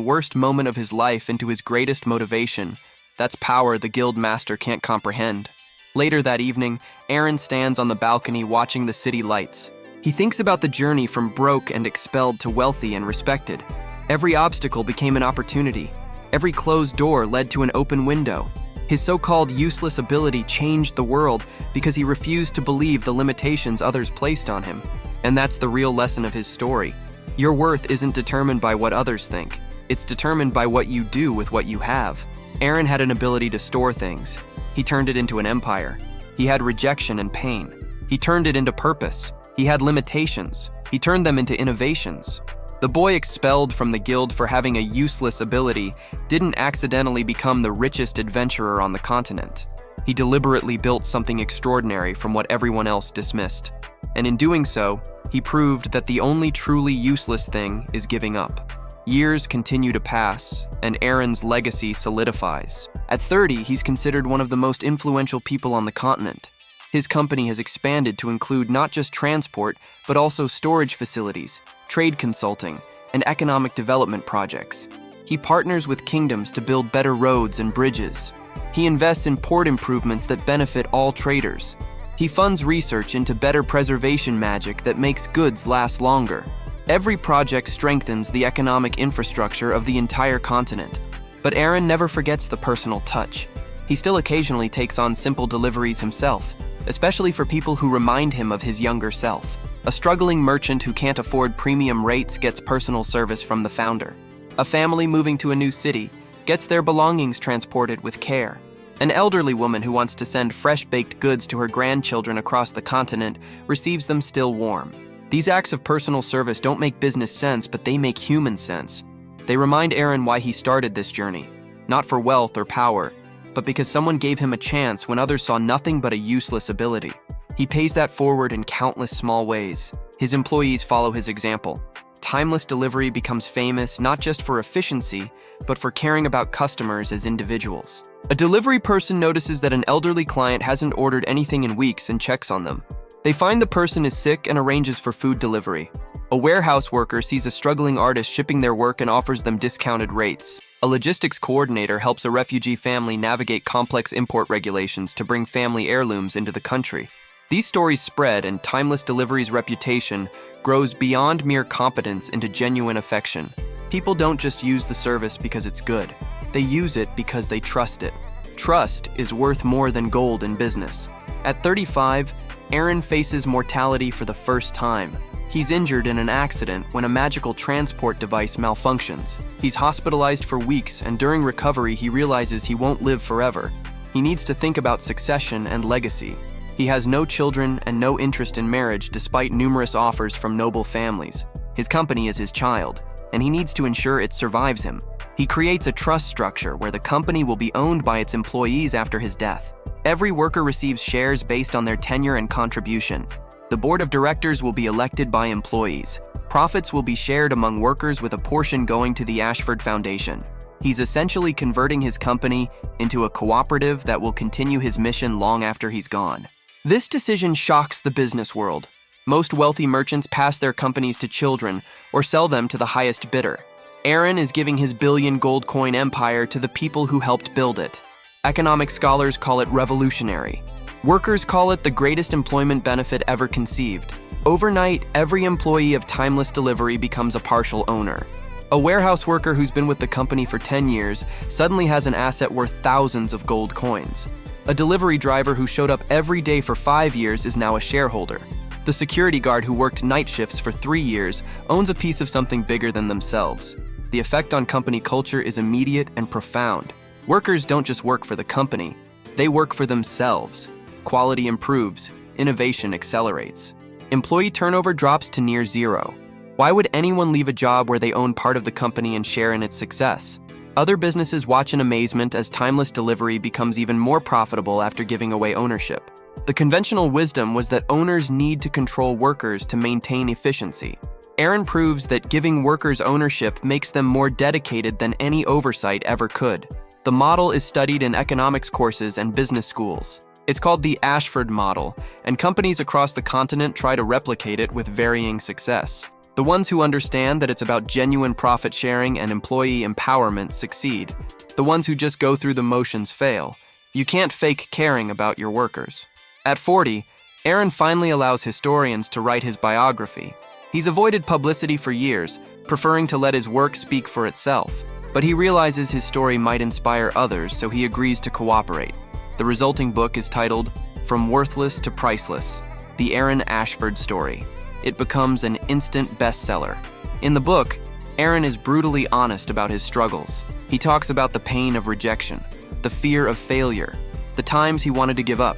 worst moment of his life into his greatest motivation. That's power the guildmaster can't comprehend. Later that evening, Eren stands on the balcony watching the city lights. He thinks about the journey from broke and expelled to wealthy and respected. Every obstacle became an opportunity. Every closed door led to an open window. His so-called useless ability changed the world because he refused to believe the limitations others placed on him. And that's the real lesson of his story. Your worth isn't determined by what others think. It's determined by what you do with what you have. Eren had an ability to store things. He turned it into an empire. He had rejection and pain. He turned it into purpose. He had limitations. He turned them into innovations. The boy expelled from the guild for having a useless ability didn't accidentally become the richest adventurer on the continent. He deliberately built something extraordinary from what everyone else dismissed. And in doing so, he proved that the only truly useless thing is giving up. Years continue to pass, and Eren's legacy solidifies. At 30, he's considered one of the most influential people on the continent. His company has expanded to include not just transport, but also storage facilities, trade consulting, and economic development projects. He partners with kingdoms to build better roads and bridges. He invests in port improvements that benefit all traders. He funds research into better preservation magic that makes goods last longer. Every project strengthens the economic infrastructure of the entire continent. But Eren never forgets the personal touch. He still occasionally takes on simple deliveries himself, especially for people who remind him of his younger self. A struggling merchant who can't afford premium rates gets personal service from the founder. A family moving to a new city gets their belongings transported with care. An elderly woman who wants to send fresh-baked goods to her grandchildren across the continent receives them still warm. These acts of personal service don't make business sense, but they make human sense. They remind Eren why he started this journey, not for wealth or power, but because someone gave him a chance when others saw nothing but a useless ability. He pays that forward in countless small ways. His employees follow his example. Timeless delivery becomes famous not just for efficiency, but for caring about customers as individuals. A delivery person notices that an elderly client hasn't ordered anything in weeks and checks on them. They find the person is sick and arranges for food delivery. A warehouse worker sees a struggling artist shipping their work and offers them discounted rates. A logistics coordinator helps a refugee family navigate complex import regulations to bring family heirlooms into the country. These stories spread, and Timeless Delivery's reputation grows beyond mere competence into genuine affection. People don't just use the service because it's good. They use it because they trust it. Trust is worth more than gold in business. At 35, Eren faces mortality for the first time. He's injured in an accident when a magical transport device malfunctions. He's hospitalized for weeks, and during recovery he realizes he won't live forever. He needs to think about succession and legacy. He has no children and no interest in marriage despite numerous offers from noble families. His company is his child, and he needs to ensure it survives him. He creates a trust structure where the company will be owned by its employees after his death. Every worker receives shares based on their tenure and contribution. The board of directors will be elected by employees. Profits will be shared among workers with a portion going to the Ashford Foundation. He's essentially converting his company into a cooperative that will continue his mission long after he's gone. This decision shocks the business world. Most wealthy merchants pass their companies to children or sell them to the highest bidder. Eren is giving his billion gold coin empire to the people who helped build it. Economic scholars call it revolutionary. Workers call it the greatest employment benefit ever conceived. Overnight, every employee of Timeless Delivery becomes a partial owner. A warehouse worker who's been with the company for 10 years suddenly has an asset worth thousands of gold coins. A delivery driver who showed up every day for 5 years is now a shareholder. The security guard who worked night shifts for 3 years owns a piece of something bigger than themselves. The effect on company culture is immediate and profound. Workers don't just work for the company, they work for themselves. Quality improves, innovation accelerates. Employee turnover drops to near zero. Why would anyone leave a job where they own part of the company and share in its success? Other businesses watch in amazement as Timeless Delivery becomes even more profitable after giving away ownership. The conventional wisdom was that owners need to control workers to maintain efficiency. Eren proves that giving workers ownership makes them more dedicated than any oversight ever could. The model is studied in economics courses and business schools. It's called the Ashford model, and companies across the continent try to replicate it with varying success. The ones who understand that it's about genuine profit sharing and employee empowerment succeed. The ones who just go through the motions fail. You can't fake caring about your workers. At 40, Eren finally allows historians to write his biography. He's avoided publicity for years, preferring to let his work speak for itself. But he realizes his story might inspire others, so he agrees to cooperate. The resulting book is titled From Worthless to Priceless, the Eren Ashford story. It becomes an instant bestseller. In the book, Eren is brutally honest about his struggles. He talks about the pain of rejection, the fear of failure, the times he wanted to give up.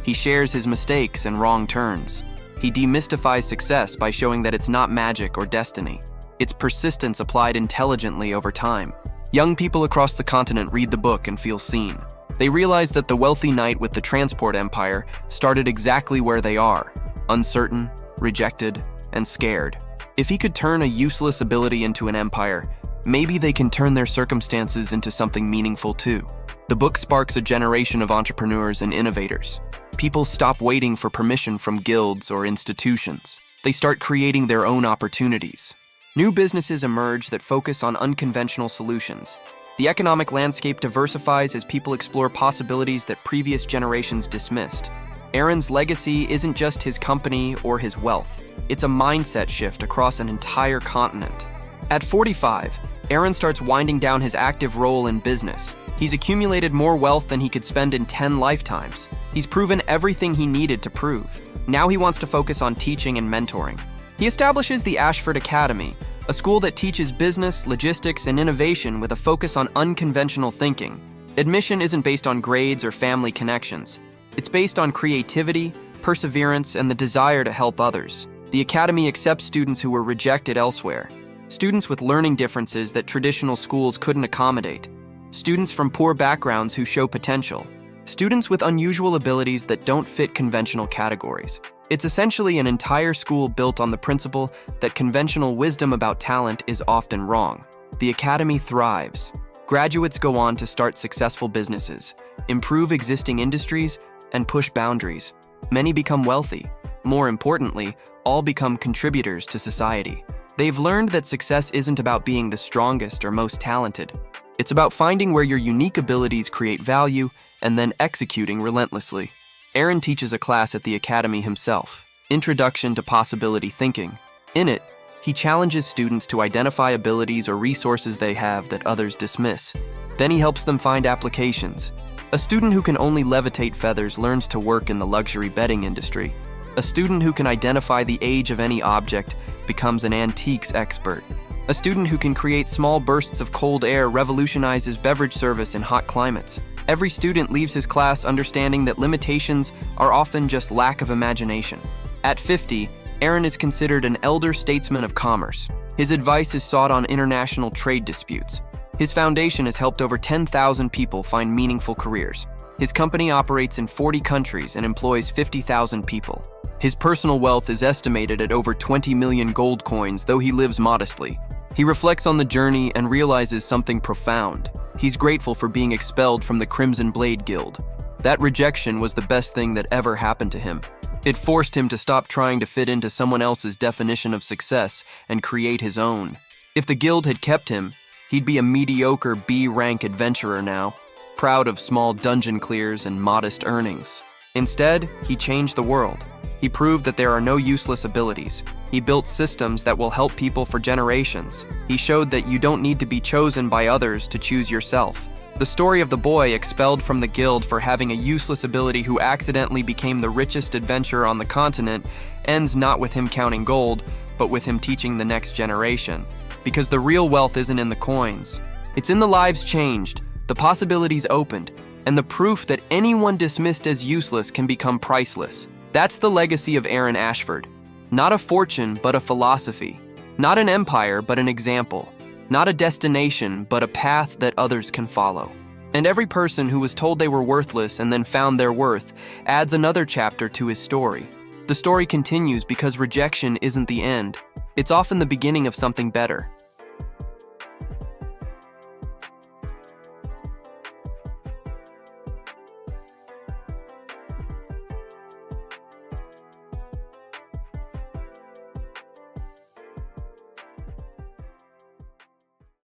He shares his mistakes and wrong turns. He demystifies success by showing that it's not magic or destiny. It's persistence applied intelligently over time. Young people across the continent read the book and feel seen. They realize that the wealthy knight with the transport empire started exactly where they are, uncertain, rejected, and scared. If he could turn a useless ability into an empire, maybe they can turn their circumstances into something meaningful too. The book sparks a generation of entrepreneurs and innovators. People stop waiting for permission from guilds or institutions. They start creating their own opportunities. New businesses emerge that focus on unconventional solutions. The economic landscape diversifies as people explore possibilities that previous generations dismissed. Eren's legacy isn't just his company or his wealth. It's a mindset shift across an entire continent. At 45, Eren starts winding down his active role in business. He's accumulated more wealth than he could spend in 10 lifetimes. He's proven everything he needed to prove. Now he wants to focus on teaching and mentoring. He establishes the Ashford Academy, a school that teaches business, logistics, and innovation with a focus on unconventional thinking. Admission isn't based on grades or family connections. It's based on creativity, perseverance, and the desire to help others. The academy accepts students who were rejected elsewhere, students with learning differences that traditional schools couldn't accommodate, students from poor backgrounds who show potential, students with unusual abilities that don't fit conventional categories. It's essentially an entire school built on the principle that conventional wisdom about talent is often wrong. The academy thrives. Graduates go on to start successful businesses, improve existing industries, and push boundaries. Many become wealthy. More importantly, all become contributors to society. They've learned that success isn't about being the strongest or most talented. It's about finding where your unique abilities create value and then executing relentlessly. Eren teaches a class at the academy himself, Introduction to Possibility Thinking. In it, he challenges students to identify abilities or resources they have that others dismiss. Then he helps them find applications. A student who can only levitate feathers learns to work in the luxury bedding industry. A student who can identify the age of any object becomes an antiques expert. A student who can create small bursts of cold air revolutionizes beverage service in hot climates. Every student leaves his class understanding that limitations are often just lack of imagination. At 50, Eren is considered an elder statesman of commerce. His advice is sought on international trade disputes. His foundation has helped over 10,000 people find meaningful careers. His company operates in 40 countries and employs 50,000 people. His personal wealth is estimated at over 20 million gold coins, though he lives modestly. He reflects on the journey and realizes something profound. He's grateful for being expelled from the Crimson Blade Guild. That rejection was the best thing that ever happened to him. It forced him to stop trying to fit into someone else's definition of success and create his own. If the guild had kept him, he'd be a mediocre B-rank adventurer now, proud of small dungeon clears and modest earnings. Instead, he changed the world. He proved that there are no useless abilities. He built systems that will help people for generations. He showed that you don't need to be chosen by others to choose yourself. The story of the boy expelled from the guild for having a useless ability who accidentally became the richest adventurer on the continent ends not with him counting gold, but with him teaching the next generation. Because the real wealth isn't in the coins. It's in the lives changed, the possibilities opened, and the proof that anyone dismissed as useless can become priceless. That's the legacy of Eren Ashford. Not a fortune, but a philosophy. Not an empire, but an example. Not a destination, but a path that others can follow. And every person who was told they were worthless and then found their worth adds another chapter to his story. The story continues because rejection isn't the end. It's often the beginning of something better.